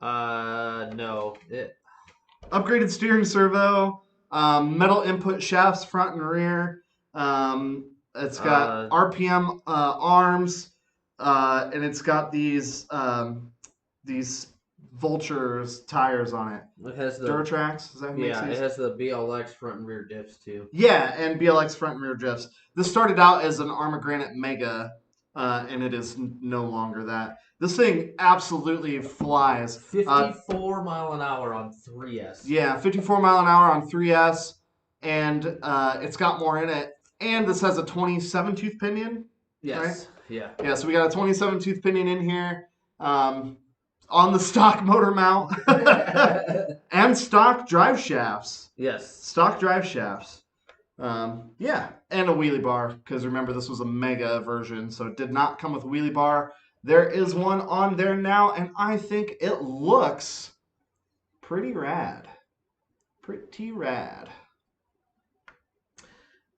No. Upgraded steering servo. Metal input shafts front and rear. It's got RPM arms, and it's got these Vultures tires on it. It has the Duratrax, is that who makes it these? has the BLX front and rear diffs too. Yeah, and BLX front and rear diffs. This started out as an Arrma Granite Mega, and it is no longer that. This thing absolutely flies. 54 mile an hour on 3S. Yeah, 54 mile an hour on 3S, and it's got more in it. And this has a 27 tooth pinion. Yes. Right? Yeah. Yeah, so we got a 27 tooth pinion in here. On the stock motor mount and stock drive shafts. Yes. Stock drive shafts. Yeah, and a wheelie bar, because remember this was a Mega version, so it did not come with a wheelie bar. There is one on there now, and I think it looks pretty rad. Pretty rad.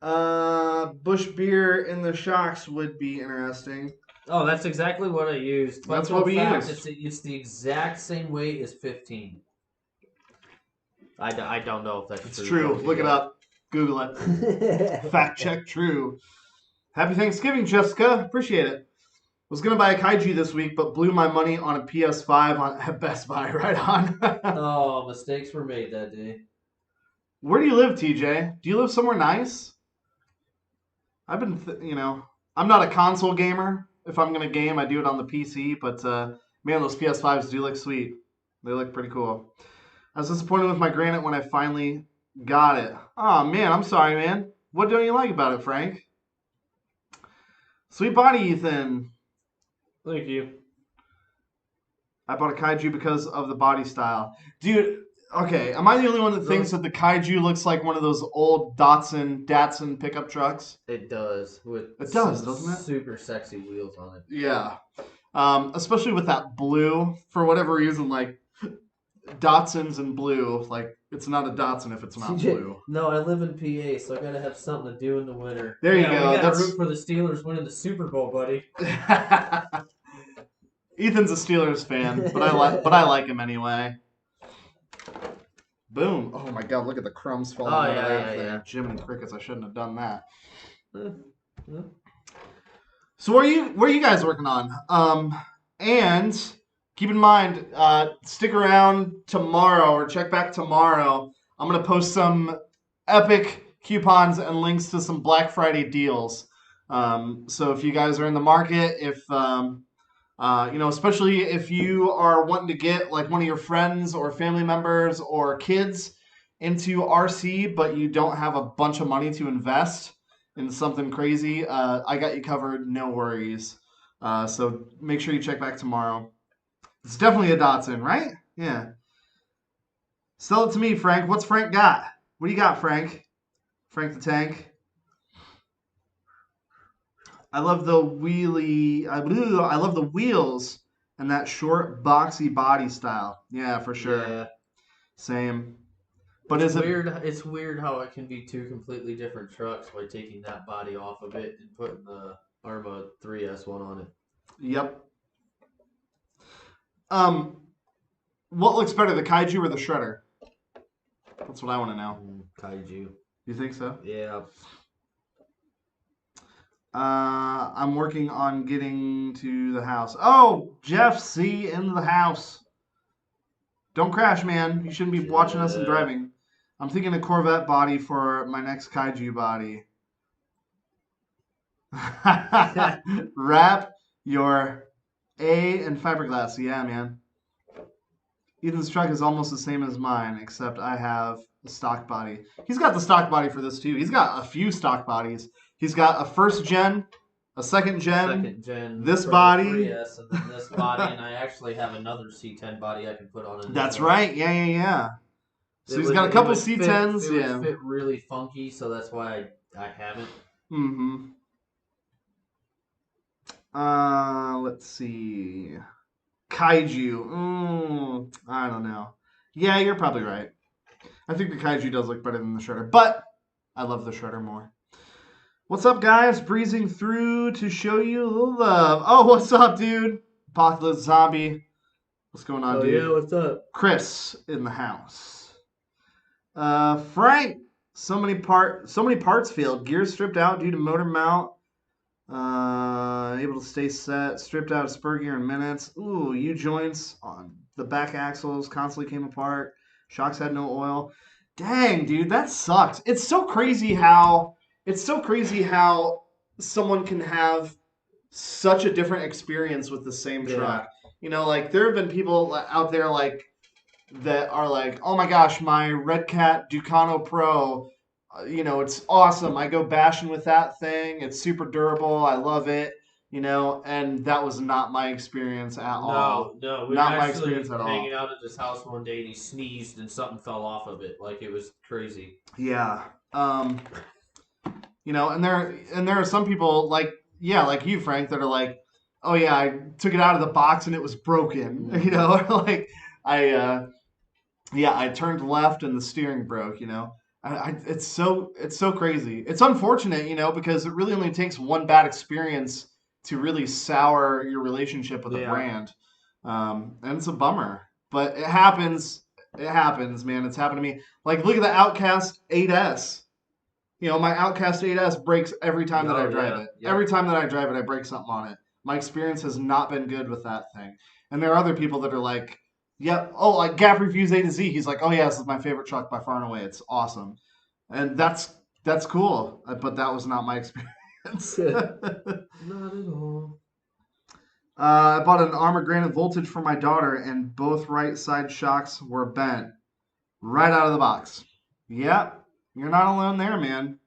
Bush beer in the shocks would be interesting. Oh, that's exactly what I used. That's what we used. It's the exact same weight as 15. I don't know if that's It's true. true. Look it up. Google it. Fact check true. Happy Thanksgiving, Jessica. Appreciate it. Was going to buy a Kaiju this week, but blew my money on a PS5 at Best Buy. Right on. Oh, mistakes were made that day. Where do you live, TJ? Do you live somewhere nice? I've been, I'm not a console gamer. If I'm going to game, I do it on the PC. But, man, those PS5s do look sweet. They look pretty cool. I was disappointed with my Granite when I finally got it. Oh, man, I'm sorry, man. What don't you like about it, Frank? Sweet body, Ethan. Thank you. I bought a Kaiju because of the body style. Dude, okay, am I the only one that thinks that the Kaiju looks like one of those old Datsun pickup trucks? It does. It does, doesn't it? Super sexy wheels on it. Yeah. Especially with that blue. For whatever reason, like, Datsuns in blue, like, it's not a Datsun if it's not blue. No, I live in PA, so I gotta have something to do in the winter. There you go. We gotta root for the Steelers winning the Super Bowl, buddy. Ethan's a Steelers fan, but I like him anyway. Boom! Oh my God! Look at the crumbs falling out of that thing. Jim and crickets. I shouldn't have done that. So where are you guys working on? And keep in mind, stick around tomorrow or check back tomorrow. I'm gonna post some epic coupons and links to some Black Friday deals. So if you guys are in the market, if especially if you are wanting to get like one of your friends or family members or kids into RC, but you don't have a bunch of money to invest in something crazy, I got you covered. No worries. So make sure you check back tomorrow. It's definitely a Datsun, right? Yeah. Sell it to me, Frank. What's Frank got? What do you got, Frank? Frank the Tank. I love the wheelie. I love the wheels and that short, boxy body style. Yeah, for sure. Yeah. Same. But it's weird. It's weird how it can be two completely different trucks by taking that body off of it and putting the Arrma 3S one on it. Yep. What looks better, the Kaiju or the Shredder? That's what I want to know. Kaiju. You think so? Yeah. I'm working on getting to the house. Oh, Jeff C. in the house. Don't crash, man. You shouldn't be watching us and driving. I'm thinking a Corvette body for my next Kaiju body. Wrap your A in fiberglass. Yeah, man. Ethan's truck is almost the same as mine, except I have a stock body. He's got the stock body for this, too. He's got a few stock bodies. He's got a first gen, a second gen, this body, 3S, and then this body, and I actually have another C10 body I can put on it. That's right. Yeah. So he's got a couple C10s. It would fit really funky, so that's why I haven't. Mm-hmm. Let's see. Kaiju. I don't know. Yeah, you're probably right. I think the Kaiju does look better than the Shredder, but I love the Shredder more. What's up, guys? Breezing through to show you a little love. Oh, what's up, dude? Apocalypse Zombie. What's going on, dude? yeah, what's up? Chris in the house. Frank. So many parts failed. Gears stripped out due to motor mount. Able to stay set. Stripped out of spur gear in minutes. Ooh, U-joints on the back axles constantly came apart. Shocks had no oil. Dang, dude, that sucks. It's so crazy how someone can have such a different experience with the same truck. You know, like there have been people out there like that are like, oh my gosh, my Red Cat Ducano Pro, you know, it's awesome. I go bashing with that thing. It's super durable. I love it. You know, and that was not my experience at all. No, we Not were my actually experience at all. hanging out at his house one day and he sneezed and something fell off of it. Like it was crazy. Yeah. You know, and there are some people like like you, Frank, that are like, oh yeah, I took it out of the box and it was broken. You know, like I turned left and the steering broke. You know, it's so crazy. It's unfortunate, you know, because it really only takes one bad experience to really sour your relationship with a brand, and it's a bummer. But it happens. It happens, man. It's happened to me. Like, look at the Outcast 8S. You know, my Outcast 8S breaks every time that I drive it. Yeah. Every time that I drive it, I break something on it. My experience has not been good with that thing. And there are other people that are like, yep, oh, like Gap Reviews A to Z. He's like, oh yeah, this is my favorite truck by far and away. It's awesome. And that's cool. But that was not my experience. Not at all. I bought an Arrma Granite Voltage for my daughter, and both right side shocks were bent right out of the box. Yep, you're not alone there, man.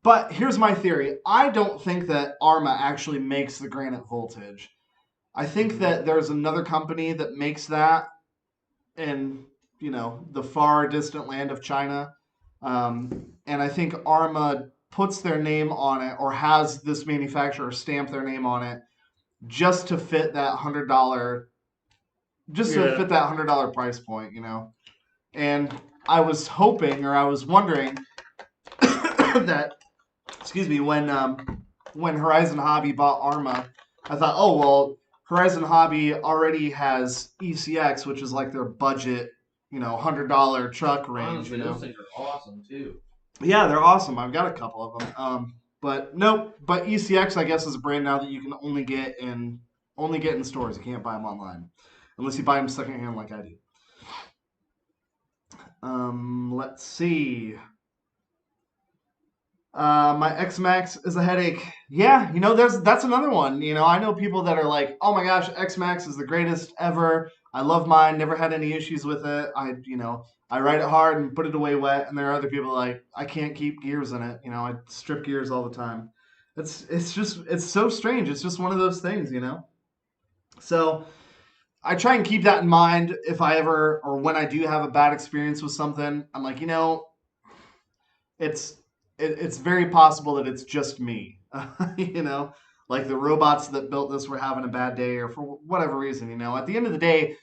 But here's my theory. I don't think that Arrma actually makes the Granite Voltage. I think that there's another company that makes that in, you know, the far distant land of China. And I think Arrma puts their name on it or has this manufacturer stamp their name on it just to fit that $100 fit that $100 price point, you know. And I was hoping, or I was wondering that, excuse me, when Horizon Hobby bought Arrma, I thought, oh well, Horizon Hobby already has ECX, which is like their budget, you know, $100 truck range. Honestly, you know, those things are awesome too. Yeah, they're awesome. I've got a couple of them. But nope. But ECX, I guess, is a brand now that you can only get in stores. You can't buy them online unless you buy them secondhand, like I do. Let's see. My X-Max is a headache. Yeah, you know, that's another one. You know, I know people that are like, oh my gosh, X-Max is the greatest ever. I love mine. Never had any issues with it. I ride it hard and put it away wet. And there are other people like, I can't keep gears in it. You know, I strip gears all the time. It's so strange. It's just one of those things, you know. So I try and keep that in mind if I ever or when I do have a bad experience with something. I'm like, you know, it's very possible that it's just me. You know, like the robots that built this were having a bad day or for whatever reason. You know, at the end of the day,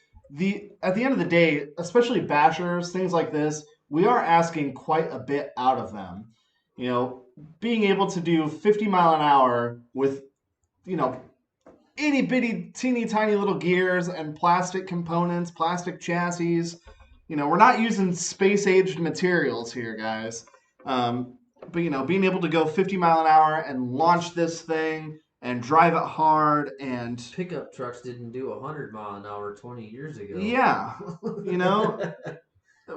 especially bashers, things like this, we are asking quite a bit out of them. You know, being able to do 50 mile an hour with, you know, itty bitty teeny tiny little gears and plastic components, plastic chassis. You know, we're not using space aged materials here, guys. But you know, being able to go 50 mile an hour and launch this thing and drive it hard and pickup trucks didn't do 100 mile an hour 20 years ago. Yeah, you know,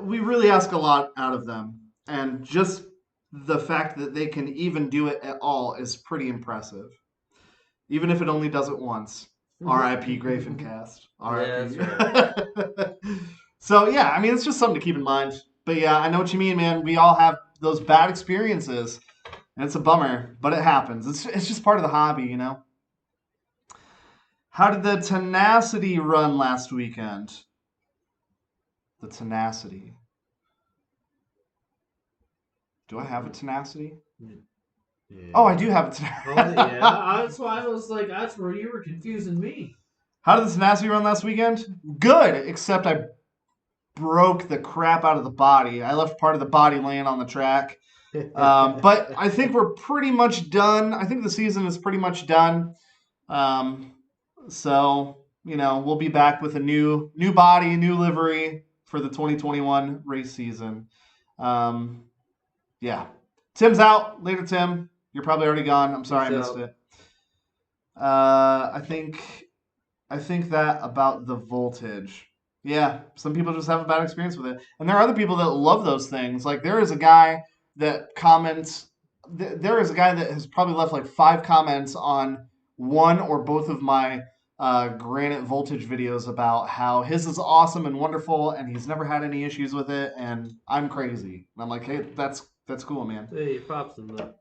we really ask a lot out of them, and just the fact that they can even do it at all is pretty impressive. Even if it only does it once. R.I.P. Grafencast. R.I.P. Yeah, that's right. So yeah, I mean, it's just something to keep in mind. But yeah, I know what you mean, man. We all have those bad experiences, and it's a bummer, but it happens. It's just part of the hobby, you know. How did the Tenacity run last weekend? The Tenacity. Do I have a Tenacity? Yeah. Oh, I do have a Tenacity. Oh, yeah, that's why I was like, that's where you were confusing me. How did the Tenacity run last weekend? Good, except I broke the crap out of the body. I left part of the body laying on the track. But I think we're pretty much done. I think the season is pretty much done. So, we'll be back with a new body, new livery for the 2021 race season. Yeah. Tim's out. Later, Tim. You're probably already gone. I'm sorry I missed it. I think that about the voltage. Yeah, some people just have a bad experience with it. And there are other people that love those things. Like there is a guy that comments there is a guy that has probably left like 5 comments on one or both of my Granite voltage videos about how his is awesome and wonderful and he's never had any issues with it and I'm crazy. And I'm like, hey, that's cool, man. Hey, Pop's in the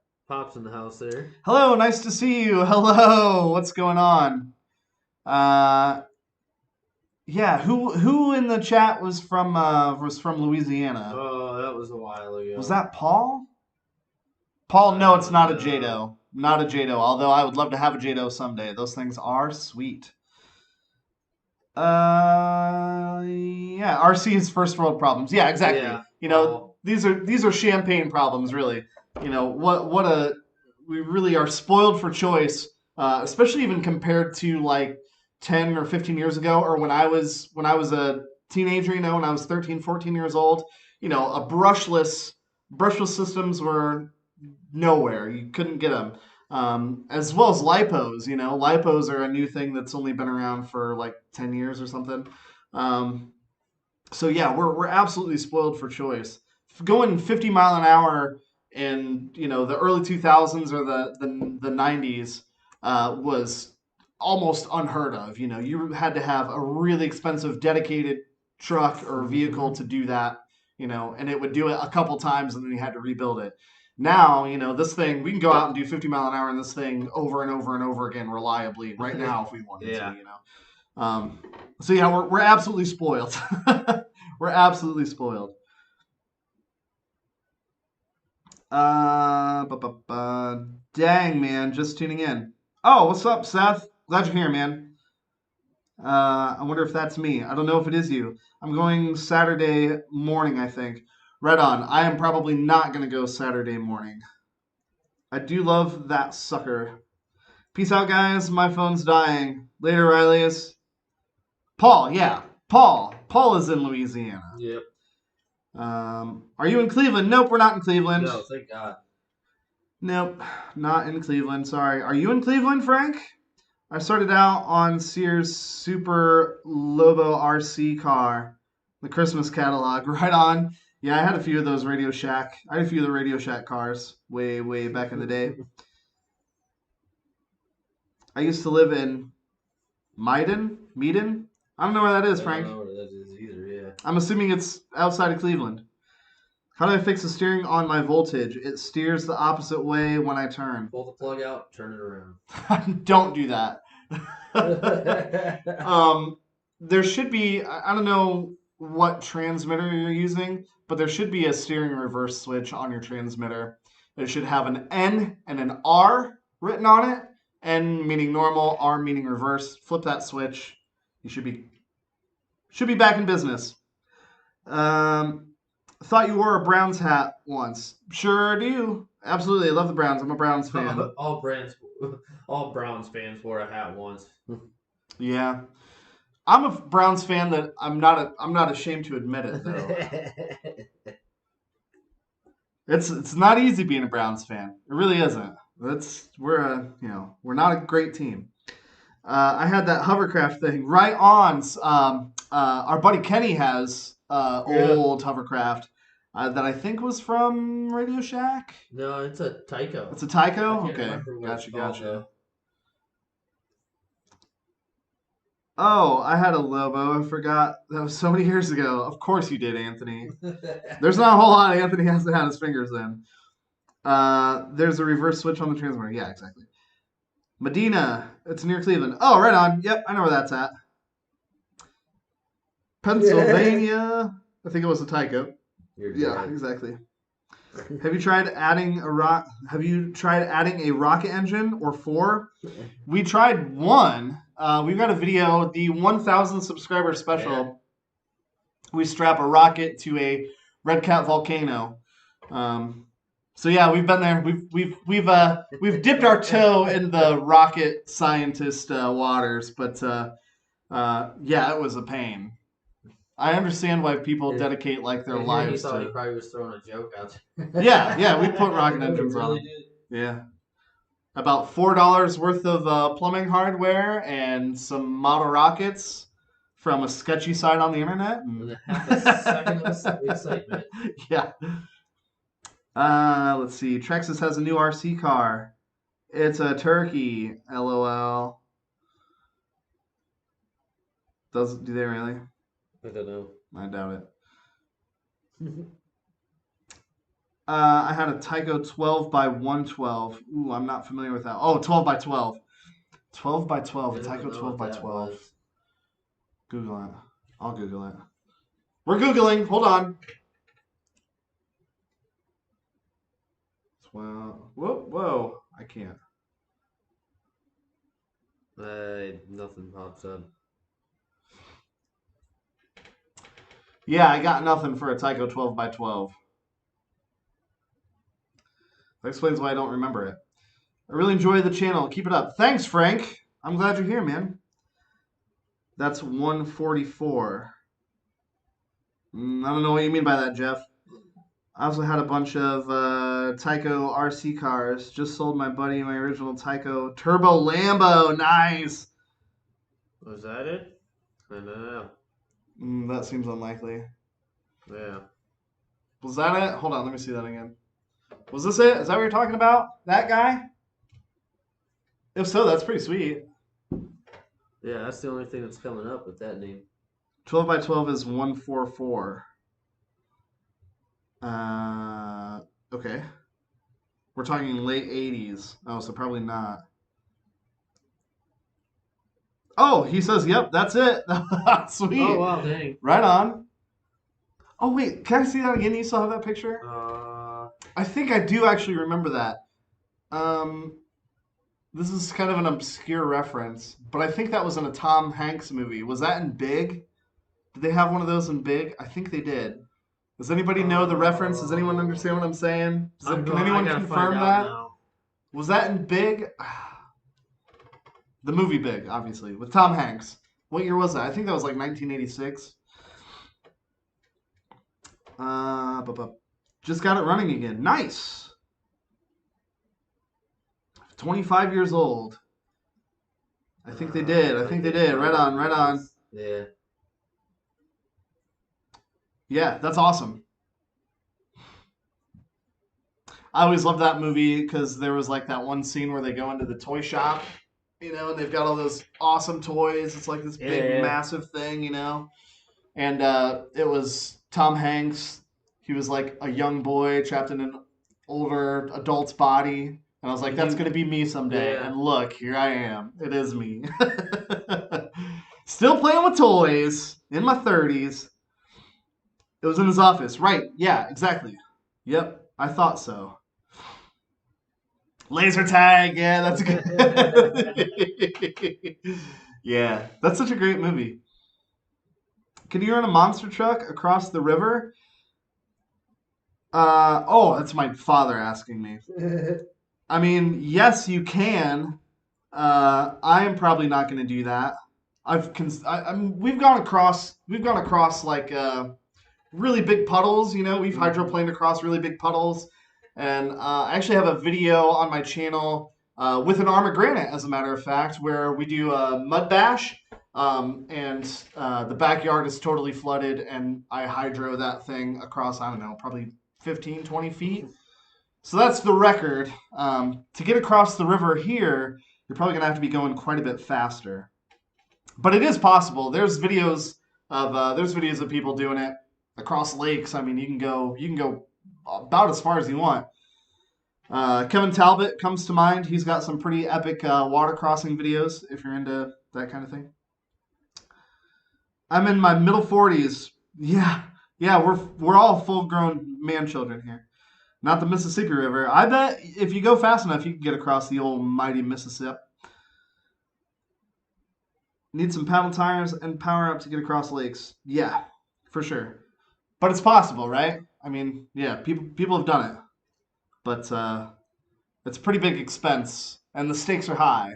house there. Hello, nice to see you. Hello, what's going on? Yeah, who in the chat was from Louisiana? Oh, that was a while ago. Was that Paul? Paul, no, it's not a Jado. Not a Jado, although I would love to have a Jado someday. Those things are sweet. Yeah, RC is first world problems. Yeah, exactly. Yeah. These are champagne problems, really. We really are spoiled for choice, especially even compared to like 10 or 15 years ago, or when I was a teenager, when I was 13, 14 years old, a brushless systems were nowhere. You couldn't get them. As well as lipos, lipos are a new thing that's only been around for like 10 years or something. So yeah, we're absolutely spoiled for choice. Going 50 mile an hour in, the early 2000s or the 90s was almost unheard of. You had to have a really expensive dedicated truck or vehicle to do that, and it would do it a couple times and then you had to rebuild it. Now, this thing, we can go out and do 50 mile an hour in this thing over and over and over again reliably right now if we wanted to, So yeah, we're absolutely spoiled. We're absolutely spoiled. Dang, man, just tuning in. Oh, what's up, Seth? Glad you're here, man. I wonder if that's me. I don't know if it is you. I'm going Saturday morning, I think. Right on. I am probably not going to go Saturday morning. I do love that sucker. Peace out, guys. My phone's dying. Later, Riley's. Paul, yeah. Paul. Paul is in Louisiana. Yep. Are you in Cleveland? Nope, we're not in Cleveland. No, thank God. Nope, not in Cleveland. Sorry. Are you in Cleveland, Frank? I started out on Sears Super Lobo RC car, the Christmas catalog. Right on. Yeah, I had a few of those Radio Shack. I had a few of the Radio Shack cars way, way back in the day. I used to live in Meaden? I don't know where that is, Frank. I don't know where that is either, yeah. I'm assuming it's outside of Cleveland. How do I fix the steering on my voltage? It steers the opposite way when I turn. Pull the plug out, turn it around. Don't do that. There should be, I don't know what transmitter you're using, but there should be a steering reverse switch on your transmitter. It should have an N and an R written on it. N meaning normal, R meaning reverse. Flip that switch. You should be back in business. Thought you wore a Browns hat once. Sure do. Absolutely. I love the Browns. I'm a Browns fan. All Browns fans wore a hat once. Yeah. I'm a Browns fan that I'm not ashamed to admit it though. It's not easy being a Browns fan. It really isn't. We're not a great team. I had that hovercraft thing right on. Our buddy Kenny has old hovercraft that I think was from Radio Shack. No, it's a Tyco. It's a Tyco? Okay. Gotcha. Oh, I had a Lobo. I forgot. That was so many years ago. Of course you did, Anthony. There's not a whole lot Anthony hasn't had his fingers in. There's a reverse switch on the transmitter. Yeah, exactly. Medina. It's near Cleveland. Oh, right on. Yep, I know where that's at. Pennsylvania. I think it was a Tyco. Yeah, exactly. Have you tried adding a rocket engine or 4? We tried one. We've got a video, the 1,000 subscriber special. we strap a rocket to a red cat volcano. So yeah, we've been there. We've dipped our toe in the rocket scientist waters, but yeah, it was a pain. I understand why people dedicate like their He lives thought he to. probably was throwing a joke out there. Yeah, we put rocket No, he engines on really them. did. Yeah, about $4 worth of plumbing hardware and some model rockets from a sketchy site on the internet. With half a second of excitement. Yeah. Let's see. Trexas has a new RC car. It's a turkey. LOL. Do they really? I don't know. I doubt it. I had a Tyco 12 by 112. Ooh, I'm not familiar with that. Oh, 12 by 12. 12 by 12. A I don't Tyco know 12 by what that 12. was. Google it. I'll Google it. We're Googling. Hold on. 12. Whoa. I can't. Nothing pops up. Yeah, I got nothing for a Tyco 12 by 12. That explains why I don't remember it. I really enjoy the channel. Keep it up. Thanks, Frank. I'm glad you're here, man. That's 144. I don't know what you mean by that, Jeff. I also had a bunch of Tyco RC cars. Just sold my buddy my original Tyco Turbo Lambo. Nice. Was that it? I don't know. That seems unlikely. Yeah. Was that it? Hold on, let me see that again. Was this it? Is that what you're talking about? That guy? If so, that's pretty sweet. Yeah, that's the only thing that's coming up with that name. 12 by 12 is 144. Okay. We're talking late 80s. Oh, so probably not. Oh, he says, yep, that's it. Sweet. Oh, wow, dang. Right on. Oh, wait, can I see that again? You still have that picture? I think I do actually remember that. This is kind of an obscure reference, but I think that was in a Tom Hanks movie. Was that in Big? Did they have one of those in Big? I think they did. Does anybody know the reference? Does anyone understand what I'm saying? Can anyone confirm that? Now. Was that in Big? The movie Big, obviously, with Tom Hanks. What year was that? I think that was like 1986. Just got it running again. Nice. 25 years old. I think they did. Right on. Yeah. Yeah, that's awesome. I always loved that movie because there was like that one scene where they go into the toy shop, and they've got all those awesome toys. It's like this big, massive thing, And it was Tom Hanks. He was like a young boy trapped in an older adult's body. And I was like, that's going to be me someday. Yeah. And look, here I am. It is me. Still playing with toys in my 30s. It was in his office. Right. Yeah, exactly. Yep. I thought so. Laser tag. Yeah, that's good. Yeah, that's such a great movie. Can you run a monster truck across the river? That's my father asking me. I mean, yes, you can. I am probably not going to do that. We've gone across like really big puddles. We've hydroplaned across really big puddles, and I actually have a video on my channel with an Arrma Granite, as a matter of fact, where we do a mud bash. And the backyard is totally flooded, and I hydro that thing across, I don't know, probably 15, 20 feet. So that's the record. To get across the river here, you're probably going to have to be going quite a bit faster. But it is possible. There's videos of people doing it across lakes. I mean, you can go about as far as you want. Kevin Talbot comes to mind. He's got some pretty epic water crossing videos if you're into that kind of thing. I'm in my middle 40s. Yeah, we're all full-grown man-children here. Not the Mississippi River. I bet if you go fast enough, you can get across the old mighty Mississippi. Need some paddle tires and power up to get across lakes. Yeah, for sure. But it's possible, right? I mean, yeah, people have done it, but it's a pretty big expense, and the stakes are high,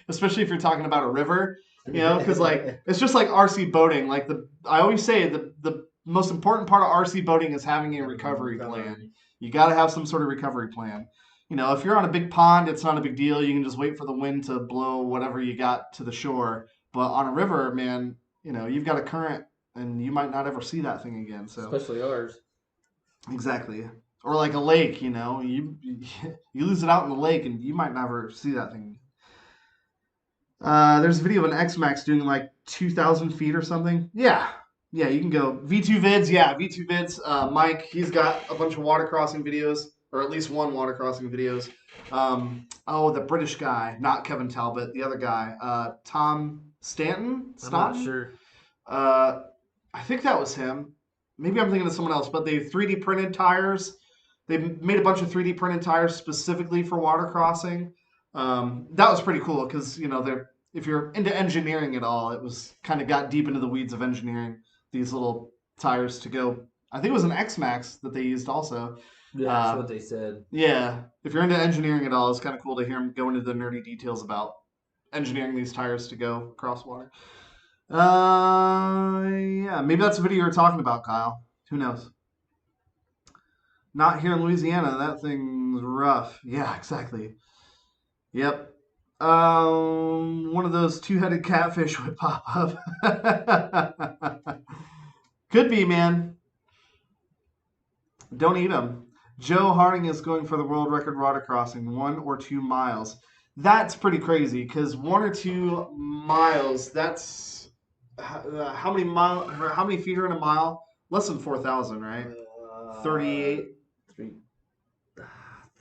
especially if you're talking about a river. Because like it's just like RC boating. Like I always say the most important part of RC boating is having a recovery plan. You got to have some sort of recovery plan. If you're on a big pond, it's not a big deal. You can just wait for the wind to blow whatever you got to the shore. But on a river, man, you've got a current, and you might not ever see that thing again. So especially ours. exactly. Or like a lake, you lose it out in the lake, and you might never see that thing. There's a video of an X-Max doing like 2,000 feet or something. Yeah, you can go V2 vids. Yeah, V2 vids. Mike, he's got a bunch of water crossing videos, or at least one water crossing videos. The British guy, not Kevin Talbot, the other guy, Tom Stanton. I'm not sure. I think that was him. Maybe I'm thinking of someone else, but they 3D printed tires. They made a bunch of 3D printed tires specifically for water crossing. That was pretty cool because, if you're into engineering at all, it was kind of got deep into the weeds of engineering these little tires to go. I think it was an X-Max that they used also. Yeah, that's what they said. Yeah. If you're into engineering at all, it's kind of cool to hear them go into the nerdy details about engineering these tires to go across water. Yeah, maybe that's the video you're talking about, Kyle. Who knows? Not here in Louisiana. That thing's rough. Yeah, exactly. Yep. One of those two-headed catfish would pop up. Could be, man. Don't eat them. Joe Harding is going for the world record water crossing, 1 or 2 miles. That's pretty crazy because 1 or 2 miles, that's how many feet are in a mile? Less than 4,000, right? 38.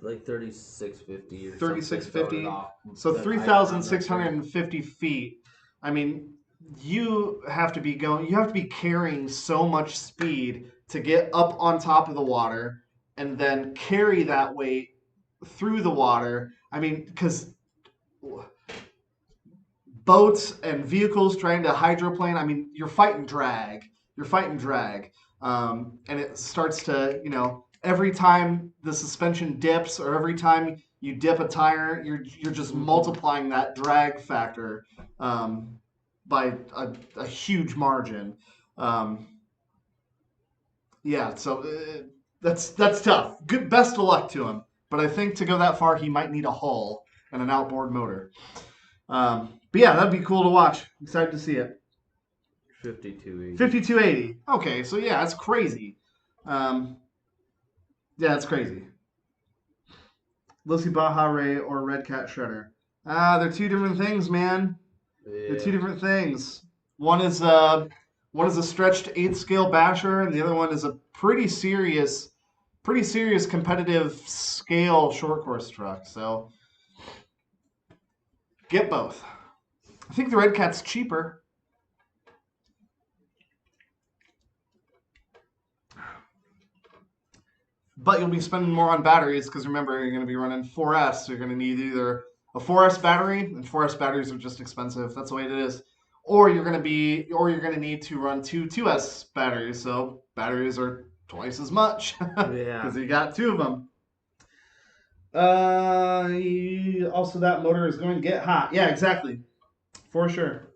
Like 3650 or 3650. something. So 3,650 feet. I mean, you have to be carrying so much speed to get up on top of the water and then carry that weight through the water. I mean, because boats and vehicles trying to hydroplane, I mean, you're fighting drag. And it starts to, every time the suspension dips or every time you dip a tire, you're just multiplying that drag factor by a huge margin. Yeah, so that's tough. Good, best of luck to him. But I think to go that far, he might need a hull and an outboard motor. But yeah, that'd be cool to watch. Excited to see it. 5280. 5280. Okay, so yeah, that's crazy. Yeah, that's crazy. Lucy Baja Ray or Red Cat Shredder. They're two different things, man. Yeah. They're two different things. One is a stretched 8th scale basher, and the other one is a pretty serious competitive scale short course truck. So get both. I think the Red Cat's cheaper. But you'll be spending more on batteries because remember, you're going to be running 4S. So you're going to need either a 4S battery, and 4S batteries are just expensive. That's the way it is. Or you're going to need to run 2S batteries. So batteries are twice as much because you got 2 of them. Also, that motor is going to get hot. Yeah, exactly. For sure.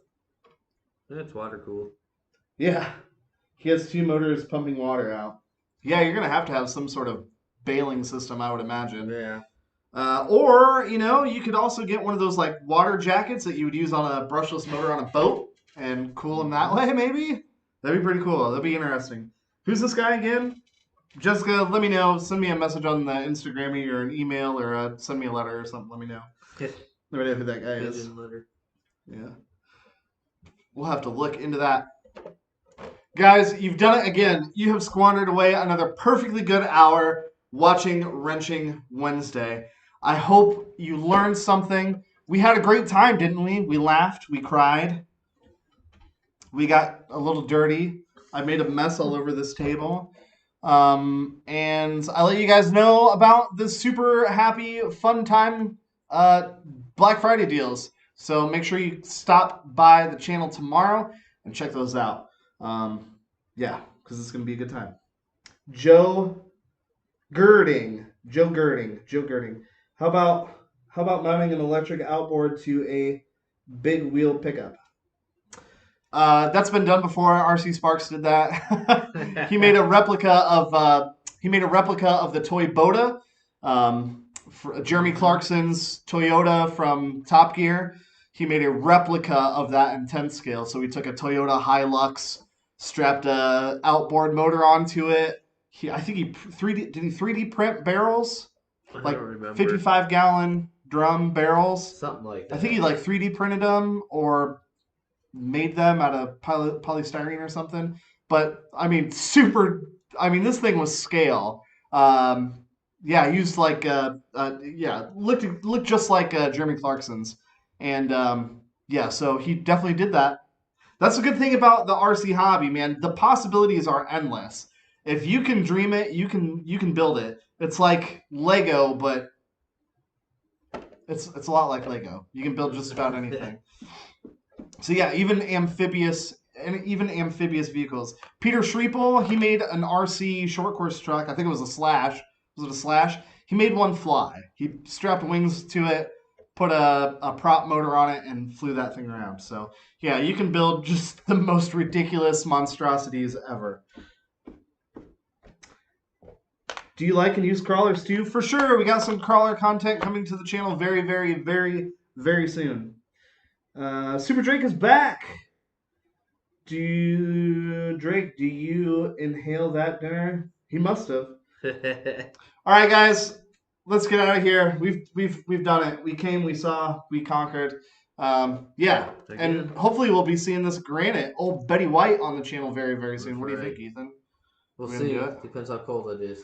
It's water cooled. Yeah. He has 2 motors pumping water out. Yeah, you're going to have some sort of bailing system, I would imagine. Yeah. Or, you could also get one of those like water jackets that you would use on a brushless motor on a boat and cool them that way, maybe? That'd be pretty cool. That'd be interesting. Who's this guy again? Jessica, let me know. Send me a message on the Instagram or an email or send me a letter or something. Let me know. Let me know who that guy is. Letter. Yeah. We'll have to look into that. Guys, you've done it again. You have squandered away another perfectly good hour watching Wrenching Wednesday. I hope you learned something. We had a great time, didn't we? We laughed. We cried. We got a little dirty. I made a mess all over this table. And I let you guys know about the super happy, fun time Black Friday deals. So make sure you stop by the channel tomorrow and check those out. Yeah, because it's going to be a good time. Joe Girding. How about mounting an electric outboard to a big wheel pickup? That's been done before. RC Sparks did that. He made a replica of the toy Boda, Jeremy Clarkson's Toyota from Top Gear. He made a replica of that in 10 scale. So we took a Toyota Hilux, strapped a outboard motor onto it. I think he 3D print barrels, I like don't remember. 55-gallon drum barrels. Something like that. I think he like 3D printed them or made them out of polystyrene or something. But I mean, this thing was scale. Yeah, used like looked just like Jeremy Clarkson's, and yeah, so he definitely did that. That's a good thing about the RC hobby, man. The possibilities are endless. If you can dream it, you can build it. It's like Lego, but it's a lot like Lego. You can build just about anything. So yeah, even amphibious vehicles. Peter Schriepel, he made an RC short course truck. I think it was a Slash. Was it a Slash? He made one fly. He strapped wings to it, put a prop motor on it, and flew that thing around. So yeah, you can build just the most ridiculous monstrosities ever. Do you like and use crawlers too? For sure. We got some crawler content coming to the channel very, very, very, very soon. Super Drake is back. Drake, do you inhale that dinner? He must have. All right, guys, let's get out of here. We've done it. We came, we saw, we conquered. Yeah, and hopefully we'll be seeing this Granite, old Betty White, on the channel very, very soon. What do you think, Ethan? We'll see. Depends how cold it is.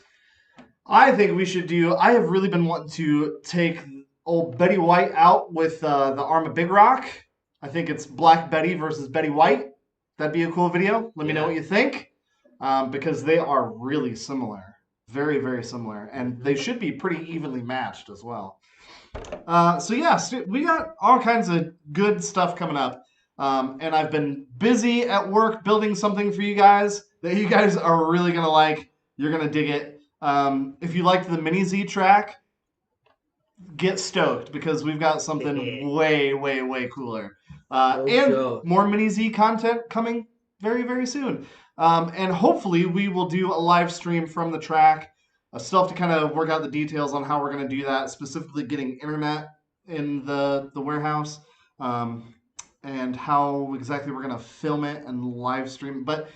I think we should do. I have really been wanting to take old Betty White out with the Arrma Big Rock. I think it's Black Betty versus Betty White. That'd be a cool video. Let me know what you think, because they are really similar, very, very similar, and they should be pretty evenly matched as well. So yeah, we got all kinds of good stuff coming up, and I've been busy at work building something for you guys that you guys are really gonna like. You're gonna dig it. If you liked the Mini Z track, get stoked because we've got something way, way, way cooler. And more Mini Z content coming very, very soon. And hopefully we will do a live stream from the track. Still have to kind of work out the details on how we're going to do that, specifically getting internet in the warehouse, and how exactly we're going to film it and live stream. But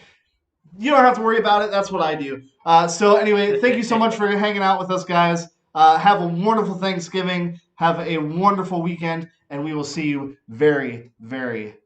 you don't have to worry about it. That's what I do. So anyway, thank you so much for hanging out with us, guys. Have a wonderful Thanksgiving. Have a wonderful weekend. And we will see you very, very